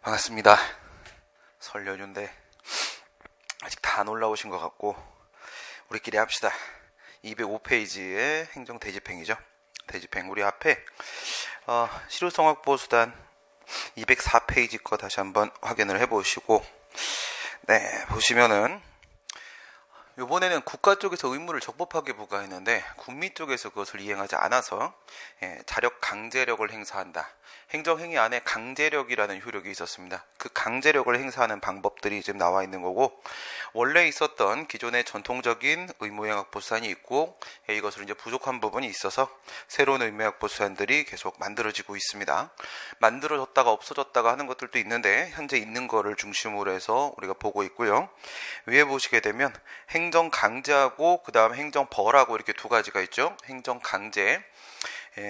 반갑습니다. 설 연휴인데 아직 다 안 올라오신 것 같고 우리끼리 합시다. 205페이지의 행정 대집행이죠. 대집행 우리 앞에 실효성확보수단 204페이지 거 다시 한번 확인을 해보시고 보시면은 이번에는 국가 쪽에서 의무를 적법하게 부과했는데 군민 쪽에서 그것을 이행하지 않아서 자력 강제력을 행사한다. 행정행위 안에 강제력이라는 효력이 있었습니다. 그 강제력을 행사하는 방법들이 지금 나와 있는 거고, 원래 있었던 기존의 전통적인 의무행학보수단이 있고 이것으로 이제 부족한 부분이 있어서 새로운 의무행학보수단들이 계속 만들어지고 있습니다. 만들어졌다가 없어졌다가 하는 것들도 있는데 현재 있는 거를 중심으로 해서 우리가 보고 있고요. 위에 보시게 되면 행정 강제하고 그 다음 행정 벌하고 이렇게 두 가지가 있죠. 행정 강제.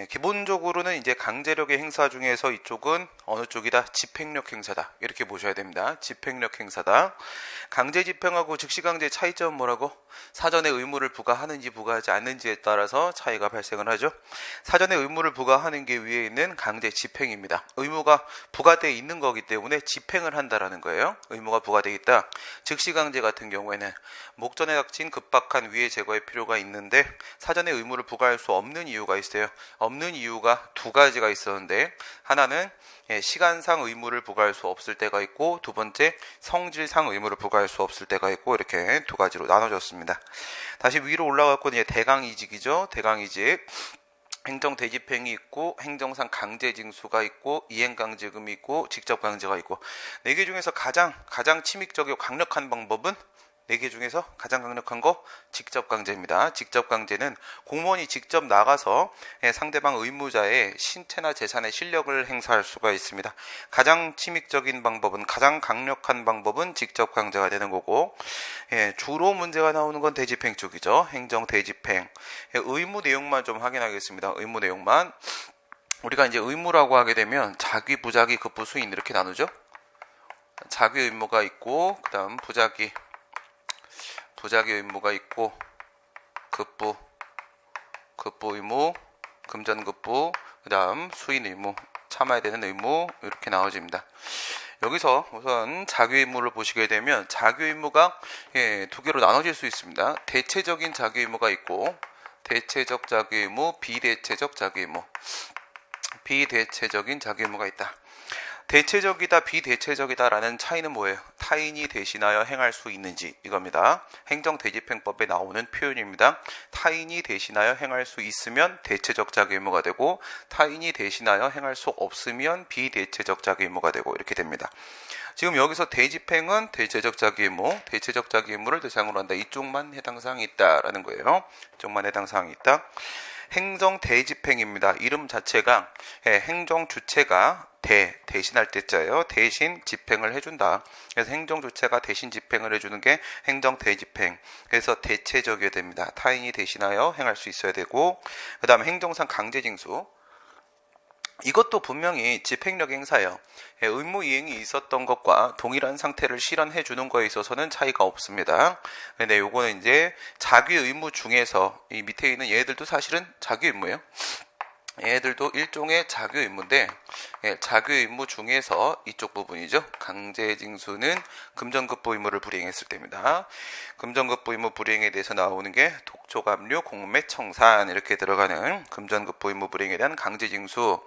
기본적으로는 이제 강제력의 행사 중에서 이쪽은 어느 쪽이다? 집행력 행사다. 이렇게 보셔야 됩니다. 집행력 행사다. 강제 집행하고 즉시 강제의 차이점은 뭐라고? 사전에 의무를 부과하는지 부과하지 않는지에 따라서 차이가 발생을 하죠. 사전에 의무를 부과하는 게 위에 있는 강제 집행입니다. 의무가 부과되어 있는 거기 때문에 집행을 한다라는 거예요. 의무가 부과되어 있다. 즉시 강제 같은 경우에는 목전에 닥친 급박한 위해 제거의 필요가 있는데 사전에 의무를 부과할 수 없는 이유가 있어요. 없는 이유가 두 가지가 있었는데, 하나는 시간상 의무를 부과할 수 없을 때가 있고, 두 번째 성질상 의무를 부과할 수 없을 때가 있고, 이렇게 두 가지로 나눠졌습니다. 다시 위로 올라갔고 이제 대강이직이죠. 대강이직. 행정 대집행이 있고, 행정상 강제징수가 있고, 이행강제금이 있고, 직접강제가 있고, 네 개 중에서 가장 침입적이고 강력한 방법은 4개 중에서 가장 강력한 거 직접강제입니다. 직접강제는 공무원이 직접 나가서 상대방 의무자의 신체나 재산의 실력을 행사할 수가 있습니다. 가장 침입적인 방법은, 가장 강력한 방법은 직접강제가 되는 거고, 주로 문제가 나오는 건 대집행 쪽이죠. 행정 대집행. 의무 내용만 좀 확인하겠습니다. 의무 내용만. 우리가 이제 의무라고 하게 되면 자기, 부자기, 급부, 수인 이렇게 나누죠. 자기 의무가 있고, 그 다음 부자기 의무가 있고, 급부 의무, 금전급부, 그 다음 수인 의무, 참아야 되는 의무, 이렇게 나눠집니다. 여기서 우선 자기 의무를 보시게 되면 자기 의무가 두 개로 나눠질 수 있습니다. 대체적인 자기 의무가 있고, 대체적 자기 의무, 비대체적 자기 의무. 비대체적인 자기 의무가 있다. 대체적이다, 비대체적이다 라는 차이는 뭐예요? 타인이 대신하여 행할 수 있는지, 이겁니다. 행정대집행법에 나오는 표현입니다. 타인이 대신하여 행할 수 있으면 대체적 자기 의무가 되고, 타인이 대신하여 행할 수 없으면 비대체적 자기 의무가 되고, 이렇게 됩니다. 지금 여기서 대집행은 대체적 자기 의무, 대체적 자기 의무를 대상으로 한다. 이쪽만 해당 사항이 있다라는 거예요. 이쪽만 해당 사항이 있다. 행정 대집행입니다. 이름 자체가 행정 주체가 대신할 때자예요. 대신 집행을 해준다. 그래서 행정 주체가 대신 집행을 해주는 게 행정 대집행. 그래서 대체적이어야 됩니다. 타인이 대신하여 행할 수 있어야 되고, 그 다음에 행정상 강제징수. 이것도 분명히 집행력 행사예요. 의무 이행이 있었던 것과 동일한 상태를 실현해 주는 거에 있어서는 차이가 없습니다. 근데 요거는 이제 자기 의무 중에서 이 밑에 있는 얘들도 사실은 자기 의무예요. 얘들도 일종의 자기 의무인데, 자기 의무 중에서 이쪽 부분이죠. 강제징수는 금전급부 의무를 불이행했을 때입니다. 금전급부 의무 불이행에 대해서 나오는 게 독촉압류, 공매, 청산 이렇게 들어가는 금전급부 의무 불이행에 대한 강제징수.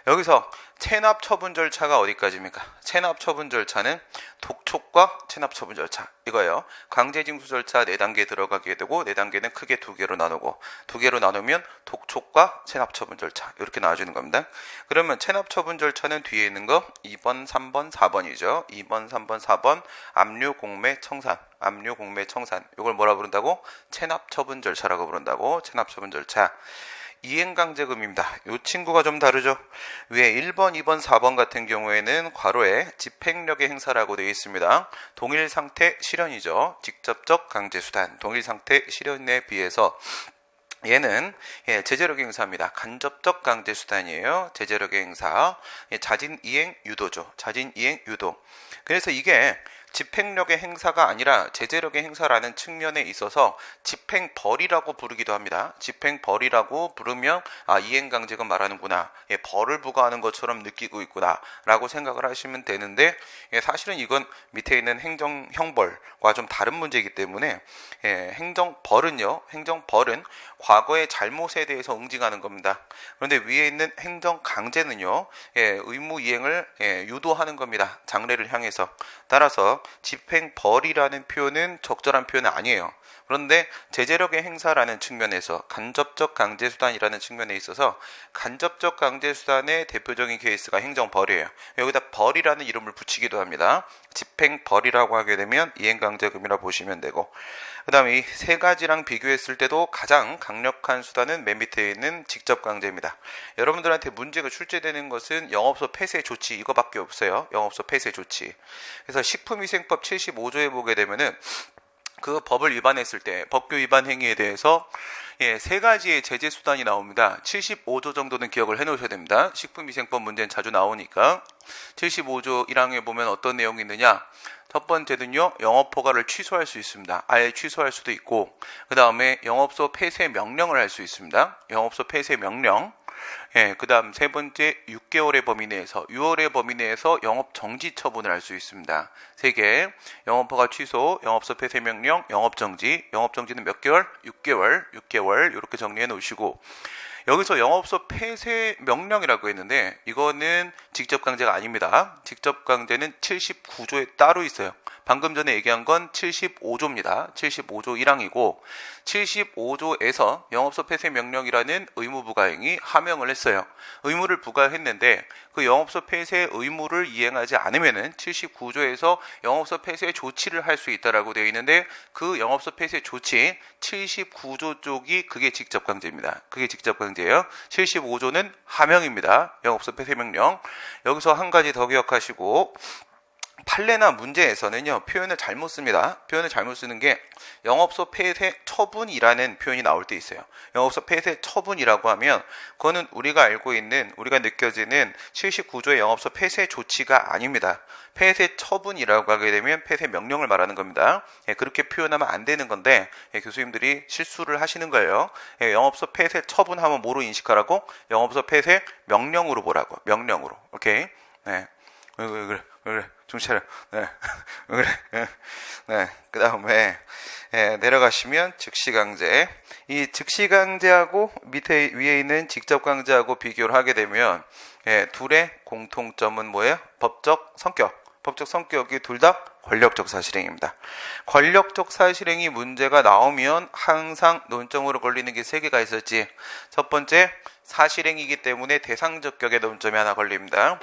여기서 체납 처분 절차가 어디까지입니까? 체납 처분 절차는 독촉과 체납 처분 절차, 이거예요. 강제징수 절차 4단계 들어가게 되고, 4단계는 크게 2개로 나누고, 2개로 나누면 독촉과 체납 처분 절차 이렇게 나와주는 겁니다. 그러면 체납 처분 절차는 뒤에 있는 거 2번, 3번, 4번이죠. 2번, 3번, 4번 압류, 공매, 청산. 압류, 공매, 청산. 이걸 뭐라 부른다고? 체납 처분 절차라고 부른다고. 체납 처분 절차. 이행강제금입니다. 이 친구가 좀 다르죠. 위에 1번, 2번, 4번 같은 경우에는 괄호에 집행력의 행사라고 되어 있습니다. 동일상태 실현이죠. 직접적 강제수단. 동일상태 실현에 비해서 얘는 제재력의 행사입니다. 간접적 강제수단이에요. 제재력의 행사. 자진이행 유도죠. 자진이행 유도. 그래서 이게 집행력의 행사가 아니라 제재력의 행사라는 측면에 있어서 집행벌이라고 부르기도 합니다. 집행벌이라고 부르면 이행강제금 말하는구나, 벌을 부과하는 것처럼 느끼고 있구나 라고 생각을 하시면 되는데, 사실은 이건 밑에 있는 행정형벌과 좀 다른 문제이기 때문에 행정벌은 과거의 잘못에 대해서 응징하는 겁니다. 그런데 위에 있는 행정강제는요, 의무 이행을 유도하는 겁니다. 장래를 향해서. 따라서 집행벌이라는 표현은 적절한 표현은 아니에요. 그런데 제재력의 행사라는 측면에서 간접적 강제수단이라는 측면에 있어서 간접적 강제수단의 대표적인 케이스가 행정벌이에요. 여기다 벌이라는 이름을 붙이기도 합니다. 집행벌이라고 하게 되면 이행강제금이라 보시면 되고, 그 다음에 이 세 가지랑 비교했을 때도 가장 강력한 수단은 맨 밑에 있는 직접강제입니다. 여러분들한테 문제가 출제되는 것은 영업소 폐쇄 조치 이거밖에 없어요. 영업소 폐쇄 조치. 그래서 식품위생법 75조에 보게 되면은 그 법을 위반했을 때 법규 위반 행위에 대해서 세 가지의 제재 수단이 나옵니다. 75조 정도는 기억을 해 놓으셔야 됩니다. 식품위생법 문제는 자주 나오니까. 75조 1항에 보면 어떤 내용이 있느냐. 첫 번째는요, 영업허가를 취소할 수 있습니다. 아예 취소할 수도 있고, 그 다음에 영업소 폐쇄 명령을 할 수 있습니다. 영업소 폐쇄 명령. 그 다음 세 번째 6개월의 범위 내에서 6월의 범위 내에서 영업 정지 처분을 할 수 있습니다. 세 개. 영업허가 취소, 영업소 폐쇄 명령, 영업 정지. 영업 정지는 몇 개월? 6개월 이렇게 정리해 놓으시고, 여기서 영업소 폐쇄 명령이라고 했는데 이거는 직접 강제가 아닙니다. 직접 강제는 79조에 따로 있어요. 방금 전에 얘기한 건 75조입니다. 75조 1항이고 75조에서 영업소 폐쇄 명령이라는 의무 부과행위 하명을 했어요. 의무를 부과했는데 그 영업소 폐쇄 의무를 이행하지 않으면은 79조에서 영업소 폐쇄 조치를 할 수 있다라고 되어 있는데, 그 영업소 폐쇄 조치 79조 쪽이 그게 직접 강제입니다. 그게 직접 강제예요. 75조는 하명입니다. 영업소 폐쇄 명령. 여기서 한 가지 더 기억하시고, 판례나 문제에서는요, 표현을 잘못 씁니다. 표현을 잘못 쓰는 게 영업소 폐쇄 처분이라는 표현이 나올 때 있어요. 영업소 폐쇄 처분이라고 하면 그거는 우리가 알고 있는, 우리가 느껴지는 79조의 영업소 폐쇄 조치가 아닙니다. 폐쇄 처분이라고 하게 되면 폐쇄 명령을 말하는 겁니다. 그렇게 표현하면 안 되는 건데 교수님들이 실수를 하시는 거예요. 영업소 폐쇄 처분하면 뭐로 인식하라고? 영업소 폐쇄 명령으로 보라고. 명령으로. 오케이? 네. 그래. 정신 차려. 네. 그래. 네. 그 다음에, 내려가시면 즉시강제. 이 즉시강제하고 밑에 위에 있는 직접강제하고 비교를 하게 되면, 둘의 공통점은 뭐예요? 법적 성격. 법적 성격이 둘 다 권력적 사실행위입니다. 권력적 사실행위 문제가 나오면 항상 논점으로 걸리는 게 세 개가 있었지. 첫 번째, 사실행위이기 때문에 대상적 격의 논점이 하나 걸립니다.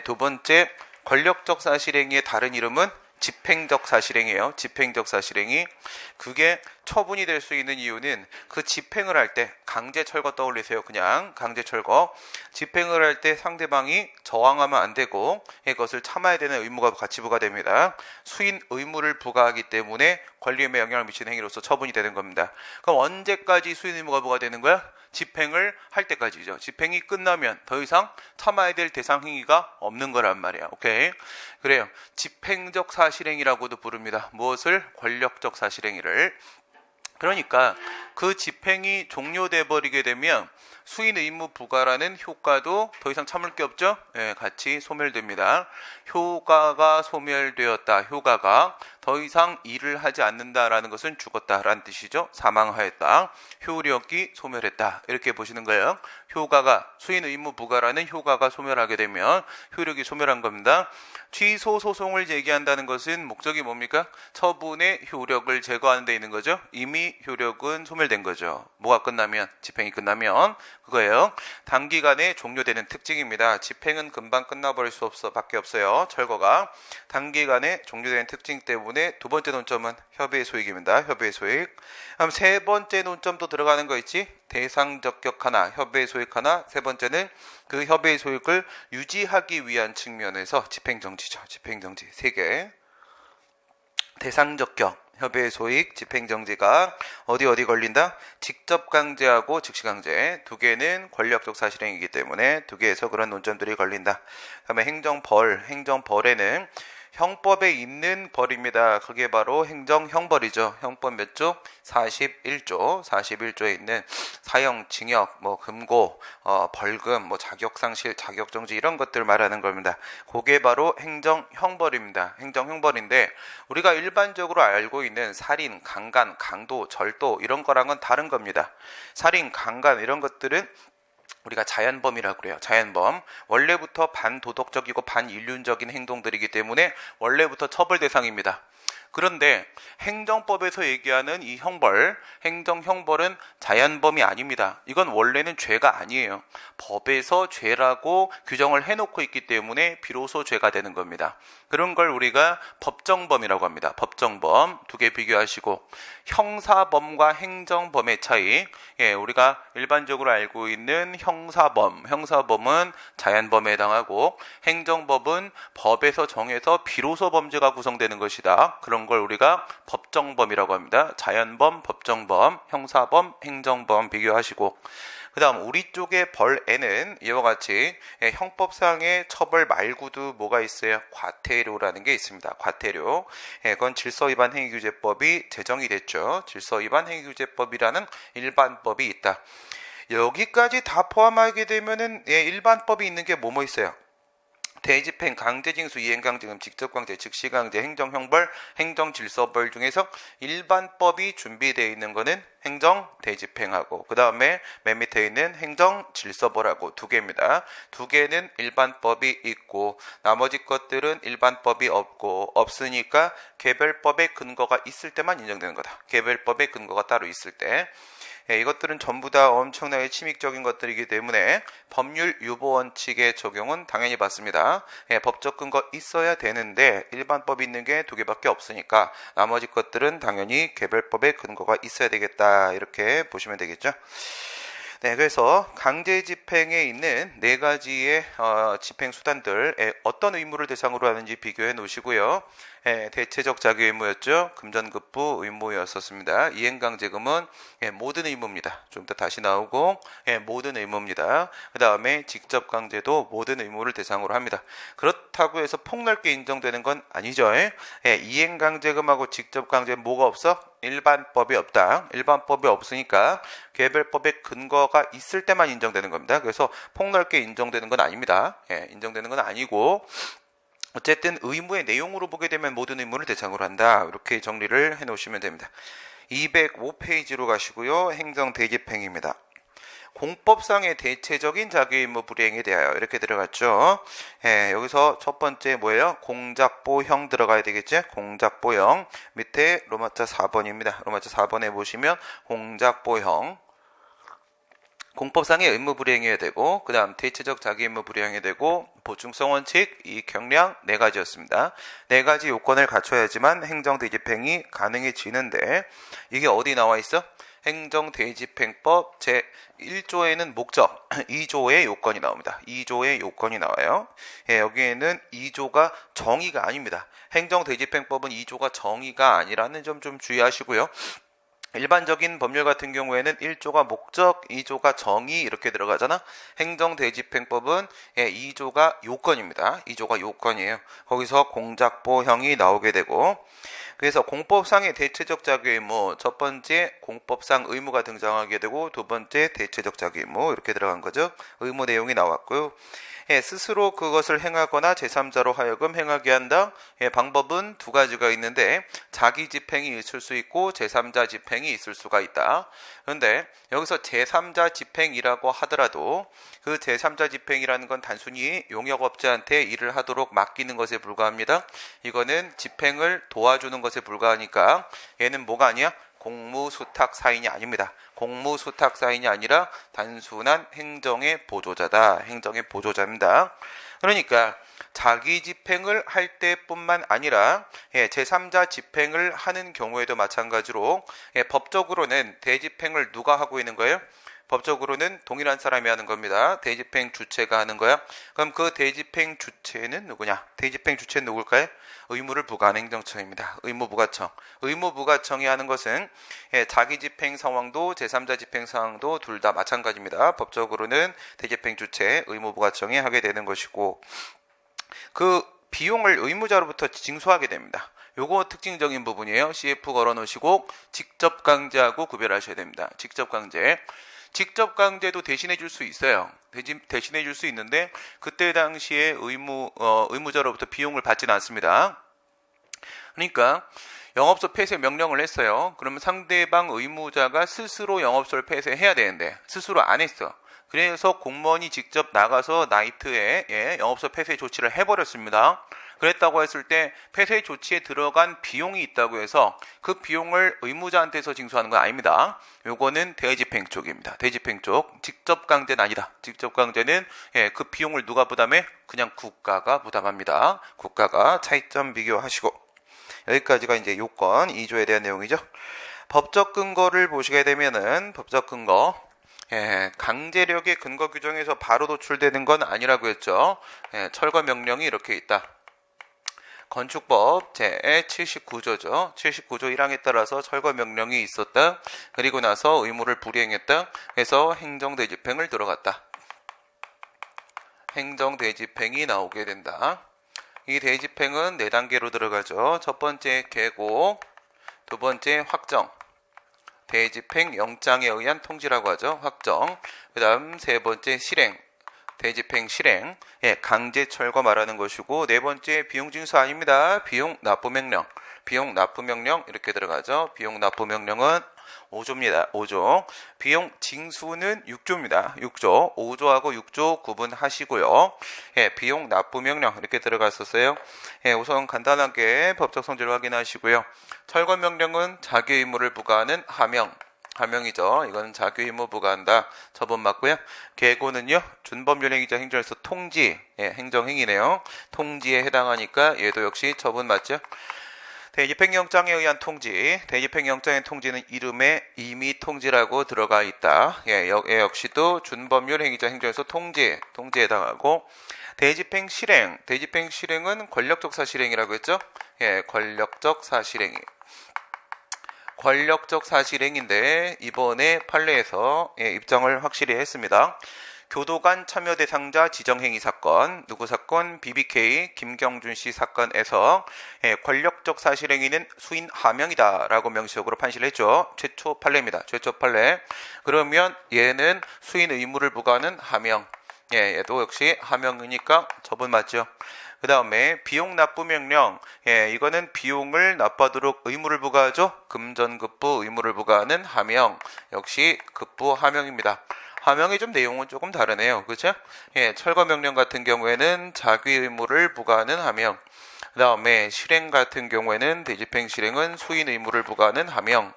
두 번째, 권력적 사실행위의 다른 이름은 집행적 사실행위예요. 집행적 사실행위. 그게 처분이 될 수 있는 이유는 그 집행을 할 때, 강제철거 떠올리세요. 그냥 강제철거. 집행을 할 때 상대방이 저항하면 안 되고 그것을 참아야 되는 의무가 같이 부과됩니다. 수인 의무를 부과하기 때문에 권리에 영향을 미치는 행위로서 처분이 되는 겁니다. 그럼 언제까지 수인 의무가 부과되는 거야? 집행을 할 때까지죠. 집행이 끝나면 더 이상 참아야 될 대상 행위가 없는 거란 말이야. 오케이? 그래요. 집행적 사실행위라고도 부릅니다. 무엇을? 권력적 사실행위를. 그러니까 그 집행이 종료돼 버리게 되면 수인 의무 부과라는 효과도 더 이상 참을 게 없죠? 같이 소멸됩니다. 효과가 소멸되었다. 효과가 더 이상 일을 하지 않는다라는 것은 죽었다라는 뜻이죠. 사망하였다. 효력이 소멸했다. 이렇게 보시는 거예요. 효과가, 수인 의무 부과라는 효과가 소멸하게 되면 효력이 소멸한 겁니다. 취소 소송을 제기한다는 것은 목적이 뭡니까? 처분의 효력을 제거하는 데 있는 거죠. 이미 효력은 소멸된 거죠. 뭐가 끝나면? 집행이 끝나면 그거예요. 단기간에 종료되는 특징입니다. 집행은 금방 끝나버릴 수 밖에 없어요. 철거가. 단기간에 종료되는 특징 때문에 두 번째 논점은 협의의 소익입니다. 협의의 소익. 그럼 세 번째 논점도 들어가는 거 있지? 대상적격 하나, 협의의 소익 하나. 세 번째는 그 협의의 소익을 유지하기 위한 측면에서 집행정지죠. 집행정지. 세 개. 대상적격, 협의의 소익, 집행정지가 어디 걸린다? 직접 강제하고 즉시 강제. 두 개는 권력적 사실행위이기 때문에 두 개에서 그런 논점들이 걸린다. 그다음에 행정벌. 행정벌에는 형법에 있는 벌입니다. 그게 바로 행정형벌이죠. 형법 몇 조? 41조. 41조에 있는 사형, 징역, 금고, 벌금, 자격상실, 자격정지 이런 것들 말하는 겁니다. 그게 바로 행정형벌입니다. 행정형벌인데 우리가 일반적으로 알고 있는 살인, 강간, 강도, 절도 이런 거랑은 다른 겁니다. 살인, 강간 이런 것들은 우리가 자연범이라고 그래요. 자연범. 원래부터 반도덕적이고 반인륜적인 행동들이기 때문에 원래부터 처벌 대상입니다. 그런데 행정법에서 얘기하는 이 형벌, 행정형벌은 자연범이 아닙니다. 이건 원래는 죄가 아니에요. 법에서 죄라고 규정을 해놓고 있기 때문에 비로소 죄가 되는 겁니다. 그런 걸 우리가 법정범이라고 합니다. 법정범 두 개 비교하시고 형사범과 행정범의 차이, 우리가 일반적으로 알고 있는 형사범은 자연범에 해당하고 행정법은 법에서 정해서 비로소 범죄가 구성되는 것이다. 그런 걸 우리가 법정범이라고 합니다. 자연범, 법정범, 형사범, 행정범 비교하시고 그 다음 우리 쪽의 벌에는 이와 같이 형법상의 처벌 말고도 뭐가 있어요? 과태료라는 게 있습니다. 과태료. 그건 질서위반 행위규제법이 제정이 됐죠. 질서위반 행위규제법이라는 일반법이 있다. 여기까지 다 포함하게 되면은 일반법이 있는 게 뭐 있어요? 대집행, 강제징수, 이행강제금, 직접강제, 즉시강제, 행정형벌, 행정질서벌 중에서 일반법이 준비되어 있는 거는 행정대집행하고 그 다음에 맨 밑에 있는 행정질서벌하고 두 개입니다. 두 개는 일반법이 있고 나머지 것들은 일반법이 없으니까 개별법의 근거가 있을 때만 인정되는 거다. 개별법의 근거가 따로 있을 때. 이것들은 전부 다 엄청나게 침익적인 것들이기 때문에 법률 유보 원칙의 적용은 당연히 받습니다. 법적 근거 있어야 되는데 일반법이 있는 게 두 개밖에 없으니까 나머지 것들은 당연히 개별법의 근거가 있어야 되겠다 이렇게 보시면 되겠죠. 네, 그래서 강제 집행에 있는 네 가지의 집행 수단들 어떤 의무를 대상으로 하는지 비교해 놓으시고요. 대체적 자기 의무였죠. 금전급부 의무였었습니다. 이행강제금은 모든 의무입니다. 좀 이따 다시 나오고 모든 의무입니다. 그 다음에 직접강제도 모든 의무를 대상으로 합니다. 그렇다고 해서 폭넓게 인정되는 건 아니죠. 이행강제금하고 직접강제는 뭐가 없어? 일반법이 없다. 일반법이 없으니까 개별법의 근거가 있을 때만 인정되는 겁니다. 그래서 폭넓게 인정되는 건 아닙니다. 인정되는 건 아니고 어쨌든 의무의 내용으로 보게 되면 모든 의무를 대상으로 한다. 이렇게 정리를 해 놓으시면 됩니다. 205페이지로 가시고요. 행정대집행입니다. 공법상의 대체적인 자기의무 불이행에 대하여 이렇게 들어갔죠. 여기서 첫 번째 뭐예요? 공작보형 들어가야 되겠죠? 공작보형 밑에 로마자 4번입니다. 로마자 4번에 보시면 공작보형 공법상의 의무 불이행해야 되고 그 다음 대체적 자기의무 불이행해야 되고 보충성 원칙, 이익 형량 네 가지였습니다. 네 가지 요건을 갖춰야지만 행정대집행이 가능해지는데 이게 어디 나와 있어? 행정대집행법 제1조에는 목적, 2조의 요건이 나옵니다. 2조의 요건이 나와요. 여기에는 2조가 정의가 아닙니다. 행정대집행법은 2조가 정의가 아니라는 점 좀 주의하시고요. 일반적인 법률 같은 경우에는 1조가 목적, 2조가 정의 이렇게 들어가잖아. 행정대집행법은 2조가 요건입니다. 2조가 요건이에요. 거기서 공작보형이 나오게 되고 그래서 공법상의 대체적 자기의무 첫 번째 공법상 의무가 등장하게 되고 두 번째 대체적 자기의무 이렇게 들어간 거죠. 의무 내용이 나왔고요. 스스로 그것을 행하거나 제3자로 하여금 행하게 한다. 방법은 두 가지가 있는데 자기 집행이 있을 수 있고 제3자 집행이 있을 수가 있다. 그런데 여기서 제3자 집행이라고 하더라도 그 제3자 집행이라는 건 단순히 용역업자한테 일을 하도록 맡기는 것에 불과합니다. 이거는 집행을 도와주는 것에 불과하니까 얘는 뭐가 아니야? 공무수탁 사인이 아닙니다. 공무수탁 사인이 아니라 단순한 행정의 보조자다. 행정의 보조자입니다. 그러니까 자기 집행을 할 때뿐만 아니라 제3자 집행을 하는 경우에도 마찬가지로 법적으로는 대집행을 누가 하고 있는 거예요? 법적으로는 동일한 사람이 하는 겁니다. 대집행 주체가 하는 거야. 그럼 그 대집행 주체는 누구냐? 대집행 주체는 누굴까요? 의무를 부과하는 행정처입니다. 의무부과청. 의무부과청이 하는 것은 자기 집행 상황도 제3자 집행 상황도 둘 다 마찬가지입니다. 법적으로는 대집행 주체 의무부과청이 하게 되는 것이고 그 비용을 의무자로부터 징수하게 됩니다. 요거 특징적인 부분이에요. CF 걸어 놓으시고 직접 강제하고 구별하셔야 됩니다. 직접 강제. 직접 강제도 대신해 줄 수 있어요. 대신해 줄 수 있는데 그때 당시에 의무자로부터 비용을 받지는 않습니다. 그러니까 영업소 폐쇄 명령을 했어요. 그러면 상대방 의무자가 스스로 영업소를 폐쇄해야 되는데 스스로 안 했어. 그래서 공무원이 직접 나가서 나이트에 영업소 폐쇄 조치를 해버렸습니다. 그랬다고 했을 때 폐쇄 조치에 들어간 비용이 있다고 해서 그 비용을 의무자한테서 징수하는 건 아닙니다. 요거는 대집행 쪽입니다. 대집행 쪽. 직접 강제는 아니다. 직접 강제는 그 비용을 누가 부담해? 그냥 국가가 부담합니다. 국가가. 차이점 비교하시고. 여기까지가 이제 요건 2조에 대한 내용이죠. 법적 근거를 보시게 되면은 법적 근거. 강제력의 근거 규정에서 바로 도출되는 건 아니라고 했죠. 철거 명령이 이렇게 있다. 건축법 제79조죠. 79조 1항에 따라서 철거 명령이 있었다. 그리고 나서 의무를 불이행했다. 해서 행정대집행을 들어갔다. 행정대집행이 나오게 된다. 이 대집행은 4단계로 들어가죠. 첫 번째 계고, 두 번째 확정. 대집행 영장에 의한 통지라고 하죠. 확정. 그 다음 세 번째 실행. 대집행 실행. 강제 철거 말하는 것이고, 네 번째 비용 징수 아닙니다. 비용 납부 명령. 비용 납부 명령 이렇게 들어가죠. 비용 납부 명령은 5조입니다. 5조. 비용 징수는 6조입니다. 6조. 5조하고 6조 구분하시고요. 비용 납부 명령 이렇게 들어갔었어요. 우선 간단하게 법적 성질을 확인하시고요. 철거 명령은 자기 의무를 부과하는 하명이죠. 이건 자기 의무 부과한다. 처분 맞고요. 계고는요. 준법률행위자 행정에서 통지, 행정행위네요. 통지에 해당하니까 얘도 역시 처분 맞죠. 대집행영장에 의한 통지, 대집행영장의 통지는 이름에 이미 통지라고 들어가 있다. 역시도 준법률 행위자 행정에서 통지에 해당하고, 대집행 실행은 권력적 사실행위라고 했죠? 권력적 사실행인데 이번에 판례에서 입장을 확실히 했습니다. 교도관 참여 대상자 지정행위 사건, 누구 사건? BBK 김경준 씨 사건에서 권력적 사실행위는 수인 하명이다라고 명시적으로 판시를 했죠. 최초 판례입니다. 최초 판례. 그러면 얘는 수인 의무를 부과하는 하명. 얘도 역시 하명이니까 처분 맞죠. 그 다음에 비용 납부 명령. 이거는 비용을 납부하도록 의무를 부과하죠. 금전급부 의무를 부과하는 하명. 역시 급부 하명입니다. 하명의 좀 내용은 조금 다르네요. 그렇죠? 철거 명령 같은 경우에는 자기 의무를 부과하는 하명. 그 다음에 실행 같은 경우에는 대집행 실행은 수인 의무를 부과하는 하명.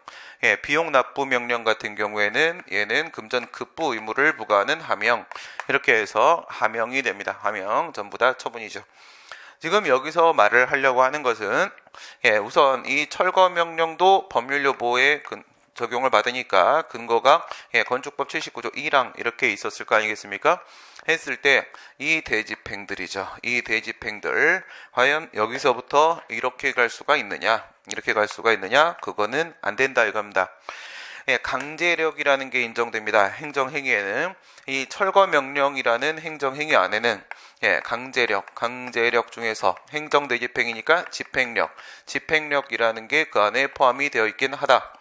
비용 납부 명령 같은 경우에는 얘는 금전 급부 의무를 부과하는 하명. 이렇게 해서 하명이 됩니다. 하명 전부 다 처분이죠. 지금 여기서 말을 하려고 하는 것은 우선 이 철거 명령도 법률여보에 적용을 받으니까 근거가 건축법 79조 1항 이렇게 있었을 거 아니겠습니까? 했을 때 이 대집행들이죠. 이 대집행들 과연 여기서부터 이렇게 갈 수가 있느냐? 이렇게 갈 수가 있느냐? 그거는 안 된다 이겁니다. 강제력이라는 게 인정됩니다. 행정행위에는 이 철거 명령이라는 행정행위 안에는 강제력 중에서 행정대집행이니까 집행력이라는 게 그 안에 포함이 되어 있긴 하다.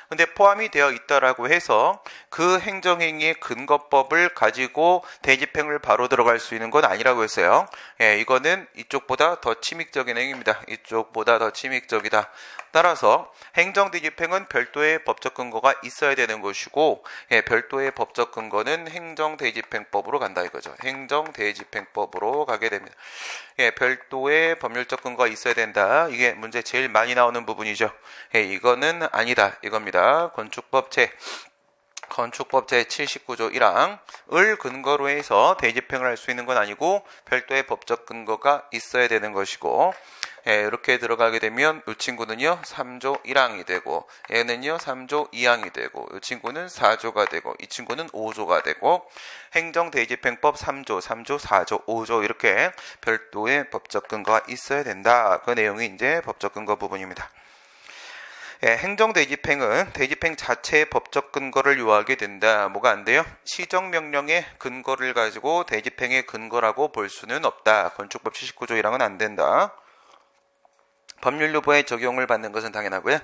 근데 포함이 되어 있다라고 해서 그 행정행위의 근거법을 가지고 대집행을 바로 들어갈 수 있는 건 아니라고 했어요. 이거는 이쪽보다 더 침익적인 행위입니다. 이쪽보다 더 침익적이다. 따라서 행정대집행은 별도의 법적 근거가 있어야 되는 것이고 별도의 법적 근거는 행정대집행법으로 간다 이거죠. 행정대집행법으로 가게 됩니다. 별도의 법률적 근거가 있어야 된다. 이게 문제 제일 많이 나오는 부분이죠. 이거는 아니다 이겁니다. 건축법 제79조 1항을 근거로 해서 대집행을 할 수 있는 건 아니고 별도의 법적 근거가 있어야 되는 것이고 이렇게 들어가게 되면 이 친구는요 3조 1항이 되고 얘는요 3조 2항이 되고 이 친구는 4조가 되고 이 친구는 5조가 되고 행정대집행법 3조, 4조, 5조 이렇게 별도의 법적 근거가 있어야 된다. 그 내용이 이제 법적 근거 부분입니다. 행정대집행은 대집행 자체의 법적 근거를 요하게 된다. 뭐가 안 돼요? 시정명령의 근거를 가지고 대집행의 근거라고 볼 수는 없다. 건축법 79조 1항은 안 된다. 법률요법에 적용을 받는 것은 당연하고요.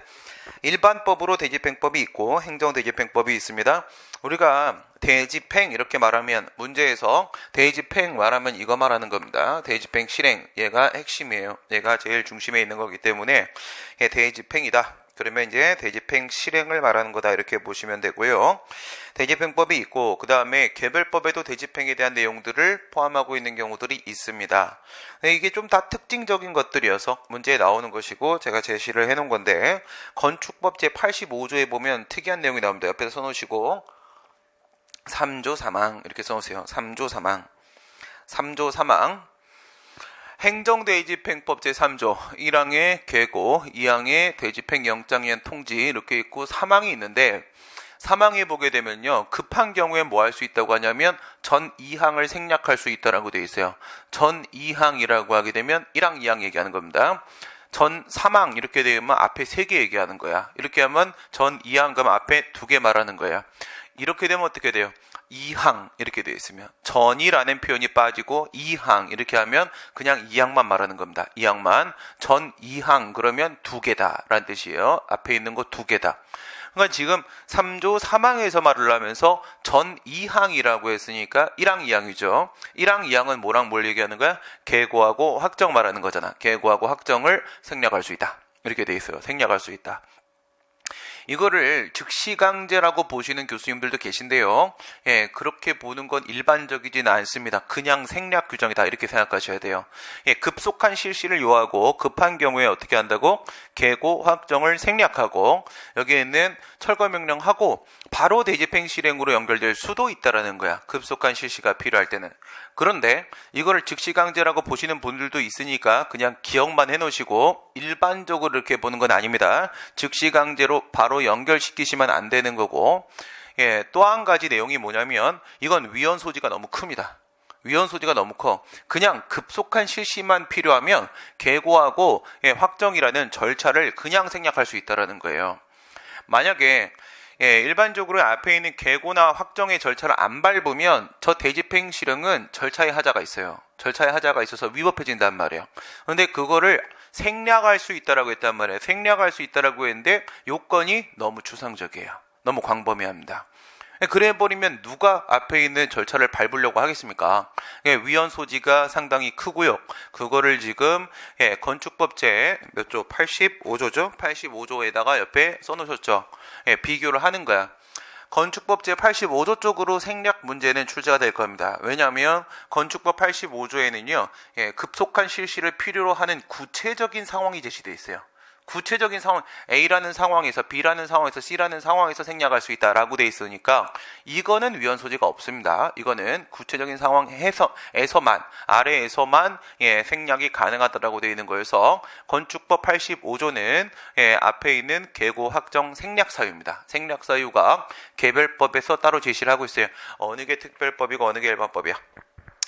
일반법으로 대집행법이 있고 행정대집행법이 있습니다. 우리가 대집행 이렇게 말하면 문제에서 대집행 말하면 이거 말하는 겁니다. 대집행 실행 얘가 핵심이에요. 얘가 제일 중심에 있는 거기 때문에 대집행이다. 그러면 이제 대집행 실행을 말하는 거다 이렇게 보시면 되고요. 대집행법이 있고 그 다음에 개별법에도 대집행에 대한 내용들을 포함하고 있는 경우들이 있습니다. 이게 좀 다 특징적인 것들이어서 문제에 나오는 것이고 제가 제시를 해놓은 건데 건축법 제85조에 보면 특이한 내용이 나옵니다. 옆에서 써놓으시고 3조 3항 이렇게 써놓으세요. 3조 3항 3조 3항 행정대집행법 제3조 1항의 계고 2항의 대집행 영장위원 통지 이렇게 있고 3항이 있는데 3항에 보게 되면요. 급한 경우에 뭐 할 수 있다고 하냐면 전 2항을 생략할 수 있다라고 되어 있어요. 전 2항이라고 하게 되면 1항, 2항 얘기하는 겁니다. 전 3항 이렇게 되면 앞에 3개 얘기하는 거야. 이렇게 하면 전 2항 그럼 앞에 2개 말하는 거야. 이렇게 되면 어떻게 돼요? 2항 이렇게 되어 있으면 전이라는 표현이 빠지고 2항 이렇게 하면 그냥 2항만 말하는 겁니다. 2항만 전 2항 그러면 2개다 라는 뜻이에요. 앞에 있는 거 2개다. 그러니까 지금 3조 3항에서 말을 하면서 전 2항이라고 했으니까 1항, 2항이죠. 1항, 2항은 뭐랑 뭘 얘기하는 거야? 계고하고 확정 말하는 거잖아. 계고하고 확정을 생략할 수 있다. 이렇게 돼 있어요. 생략할 수 있다. 이거를 즉시강제라고 보시는 교수님들도 계신데요. 그렇게 보는 건 일반적이지는 않습니다. 그냥 생략 규정이다 이렇게 생각하셔야 돼요. 급속한 실시를 요하고 급한 경우에 어떻게 한다고? 계고 확정을 생략하고 여기에 있는 철거명령하고 바로 대집행 실행으로 연결될 수도 있다라는 거야. 급속한 실시가 필요할 때는. 그런데 이거를 즉시강제라고 보시는 분들도 있으니까 그냥 기억만 해놓으시고 일반적으로 이렇게 보는 건 아닙니다. 즉시강제로 바로 연결시키시면 안 되는 거고 또 한 가지 내용이 뭐냐면 이건 위헌 소지가 너무 큽니다. 위헌 소지가 너무 커. 그냥 급속한 실시만 필요하면 계고하고 확정이라는 절차를 그냥 생략할 수 있다는 거예요. 만약에 일반적으로 앞에 있는 계고나 확정의 절차를 안 밟으면 저 대집행 실행은 절차의 하자가 있어요. 절차의 하자가 있어서 위법해진단 말이에요. 그런데 그거를 생략할 수 있다라고 했단 말이에요. 생략할 수 있다라고 했는데 요건이 너무 추상적이에요. 너무 광범위합니다. 그래 버리면 누가 앞에 있는 절차를 밟으려고 하겠습니까? 위헌 소지가 상당히 크고요. 그거를 지금 건축법 제 몇 조? 85조죠? 85조에다가 옆에 써놓으셨죠? 비교를 하는 거야. 건축법 제85조 쪽으로 생략 문제는 출제가 될 겁니다. 왜냐하면 건축법 85조에는요. 급속한 실시를 필요로 하는 구체적인 상황이 제시되어 있어요. 구체적인 상황, A라는 상황에서 B라는 상황에서 C라는 상황에서 생략할 수 있다라고 돼 있으니까 이거는 위헌 소지가 없습니다. 이거는 구체적인 상황에서만 아래에서만 생략이 가능하다라고 돼 있는 거여서 건축법 85조는 앞에 있는 계고 확정 생략 사유입니다. 생략 사유가 개별법에서 따로 제시를 하고 있어요. 어느 게 특별법이고 어느 게 일반법이야?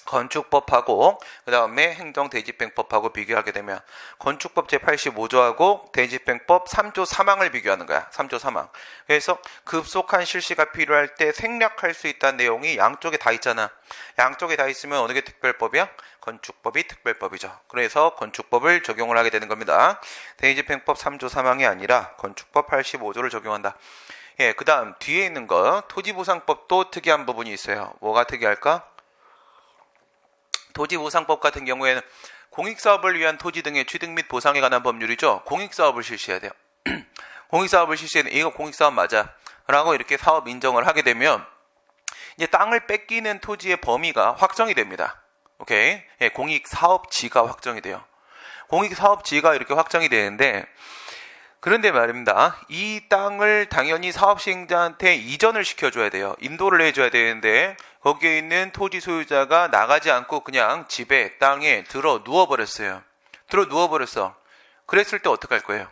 건축법하고 그 다음에 행정대집행법하고 비교하게 되면 건축법 제85조하고 대집행법 3조 3항을 비교하는 거야. 3조 3항. 그래서 급속한 실시가 필요할 때 생략할 수 있다는 내용이 양쪽에 다 있잖아. 양쪽에 다 있으면 어느 게 특별법이야? 건축법이 특별법이죠. 그래서 건축법을 적용을 하게 되는 겁니다. 대집행법 3조 3항이 아니라 건축법 85조를 적용한다. 그 다음 뒤에 있는 거 토지보상법도 특이한 부분이 있어요. 뭐가 특이할까? 토지보상법 같은 경우에는 공익사업을 위한 토지 등의 취득 및 보상에 관한 법률이죠. 공익사업을 실시해야 돼요. 공익사업을 실시해야 돼. 이거 공익사업 맞아 라고 이렇게 사업 인정을 하게 되면 이제 땅을 뺏기는 토지의 범위가 확정이 됩니다. 오케이? 공익사업지가 확정이 돼요. 공익사업지가 이렇게 확정이 되는데 그런데 말입니다. 이 땅을 당연히 사업 시행자한테 이전을 시켜줘야 돼요. 인도를 해줘야 되는데 거기에 있는 토지 소유자가 나가지 않고 그냥 집에 땅에 들어 누워버렸어요. 들어 누워버렸어. 그랬을 때 어떡할 거예요?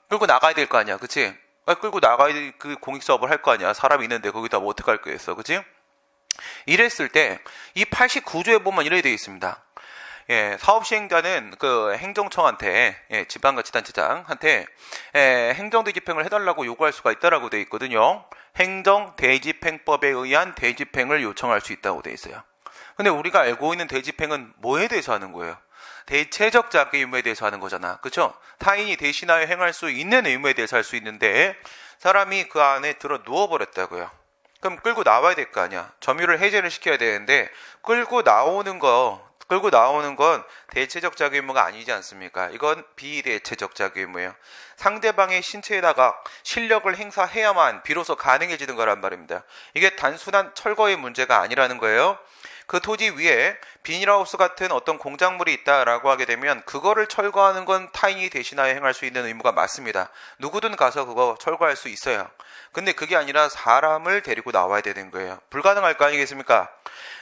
끌고 나가야 될 거 아니야, 그치? 끌고 나가야 그 공익사업을 할 거 아니야. 사람이 있는데 거기다 뭐 어떡할 거였어, 그치? 이랬을 때 이 89조에 보면 이렇게 되어 있습니다. 사업시행자는 그 행정청한테, 지방자치단체장한테 행정대집행을 해달라고 요구할 수가 있다라고 돼 있거든요. 행정대집행법에 의한 대집행을 요청할 수 있다고 돼 있어요. 근데 우리가 알고 있는 대집행은 뭐에 대해서 하는 거예요? 대체적 자기 의무에 대해서 하는 거잖아. 그쵸? 타인이 대신하여 행할 수 있는 의무에 대해서 할 수 있는데 사람이 그 안에 들어 누워버렸다고요. 그럼 끌고 나와야 될 거 아니야. 점유를 해제를 시켜야 되는데 끌고 나오는 건 대체적 자기 의무가 아니지 않습니까? 이건 비대체적 자기 의무예요. 상대방의 신체에다가 실력을 행사해야만 비로소 가능해지는 거란 말입니다. 이게 단순한 철거의 문제가 아니라는 거예요. 그 토지 위에 비닐하우스 같은 어떤 공작물이 있다라고 하게 되면 그거를 철거하는 건 타인이 대신하여 행할 수 있는 의무가 맞습니다. 누구든 가서 그거 철거할 수 있어요. 근데 그게 아니라 사람을 데리고 나와야 되는 거예요. 불가능할 거 아니겠습니까?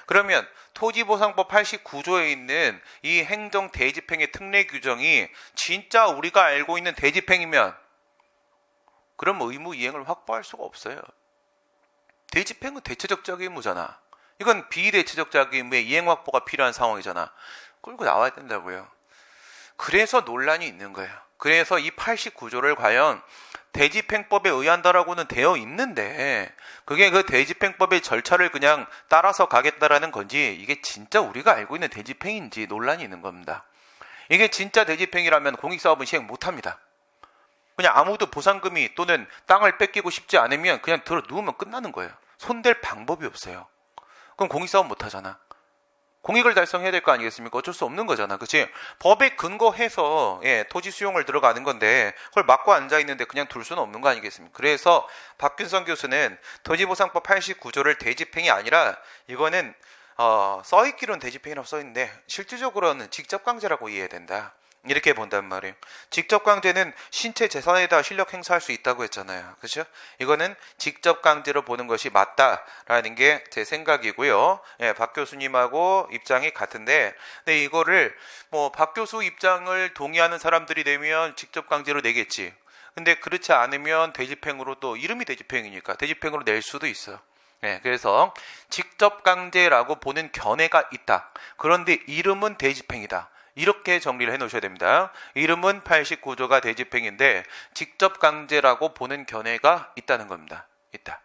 그러면 토지보상법 89조에 있는 이 행정 대집행의 특례 규정이 진짜 우리가 알고 있는 대집행이면 그럼 의무 이행을 확보할 수가 없어요. 대집행은 대체적 자기 의무잖아. 이건 비대체적 자기 의무의 이행 확보가 필요한 상황이잖아. 끌고 나와야 된다고요. 그래서 논란이 있는 거예요. 그래서 이 89조를 과연 대집행법에 의한다라고는 되어 있는데 그게 그 대집행법의 절차를 그냥 따라서 가겠다라는 건지 이게 진짜 우리가 알고 있는 대집행인지 논란이 있는 겁니다. 이게 진짜 대집행이라면 공익사업은 시행 못합니다. 그냥 아무도 보상금이 또는 땅을 뺏기고 싶지 않으면 그냥 들어 누우면 끝나는 거예요. 손댈 방법이 없어요. 그럼 공익사업 못하잖아. 공익을 달성해야 될 거 아니겠습니까? 어쩔 수 없는 거잖아. 그치? 법에 근거해서 토지 수용을 들어가는 건데 그걸 막고 앉아있는데 그냥 둘 수는 없는 거 아니겠습니까? 그래서 박균성 교수는 토지보상법 89조를 대집행이 아니라 이거는 써있기로는 대집행이라고 써있는데 실질적으로는 직접강제라고 이해해야 된다. 이렇게 본단 말이에요. 직접 강제는 신체 재산에다 실력 행사할 수 있다고 했잖아요. 그렇죠? 이거는 직접 강제로 보는 것이 맞다라는 게 제 생각이고요. 박 교수님하고 입장이 같은데, 근데 이거를 박 교수 입장을 동의하는 사람들이 되면 직접 강제로 내겠지. 근데 그렇지 않으면 대집행으로 또 이름이 대집행이니까 대집행으로 낼 수도 있어요. 그래서 직접 강제라고 보는 견해가 있다. 그런데 이름은 대집행이다. 이렇게 정리를 해놓으셔야 됩니다. 이름은 89조가 대집행인데 직접 강제라고 보는 견해가 있다는 겁니다. 있다.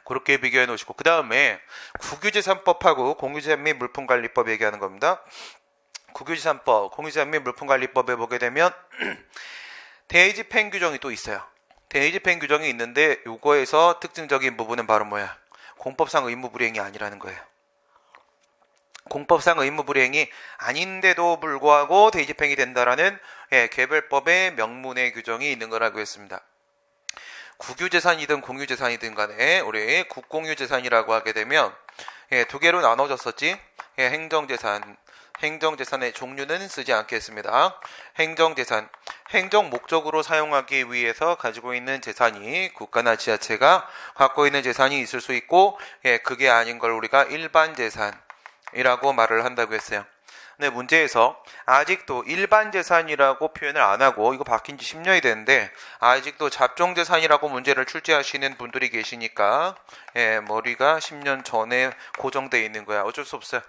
그렇게 비교해 놓으시고 그 다음에 국유재산법하고 공유재산 및 물품관리법 얘기하는 겁니다. 국유재산법, 공유재산 및 물품관리법에 보게 되면 대집행 규정이 또 있어요. 대집행 규정이 있는데 요거에서 특징적인 부분은 바로 뭐야? 공법상 의무 불이행이 아니라는 거예요. 공법상 의무 불이행이 아닌데도 불구하고 대집행이 된다라는 개별법의 명문의 규정이 있는 거라고 했습니다. 국유재산이든 공유재산이든 간에 우리 국공유재산이라고 하게 되면 두 개로 나눠졌었지. 행정재산의 종류는 쓰지 않겠습니다. 행정재산, 행정 목적으로 사용하기 위해서 가지고 있는 재산이 국가나 지자체가 갖고 있는 재산이 있을 수 있고 그게 아닌 걸 우리가 일반재산 이라고 말을 한다고 했어요. 근데 문제에서 아직도 일반재산이라고 표현을 안 하고 이거 바뀐 지 10년이 됐는데 아직도 잡종재산이라고 문제를 출제하시는 분들이 계시니까 머리가 10년 전에 고정되어 있는 거야. 어쩔 수 없어요.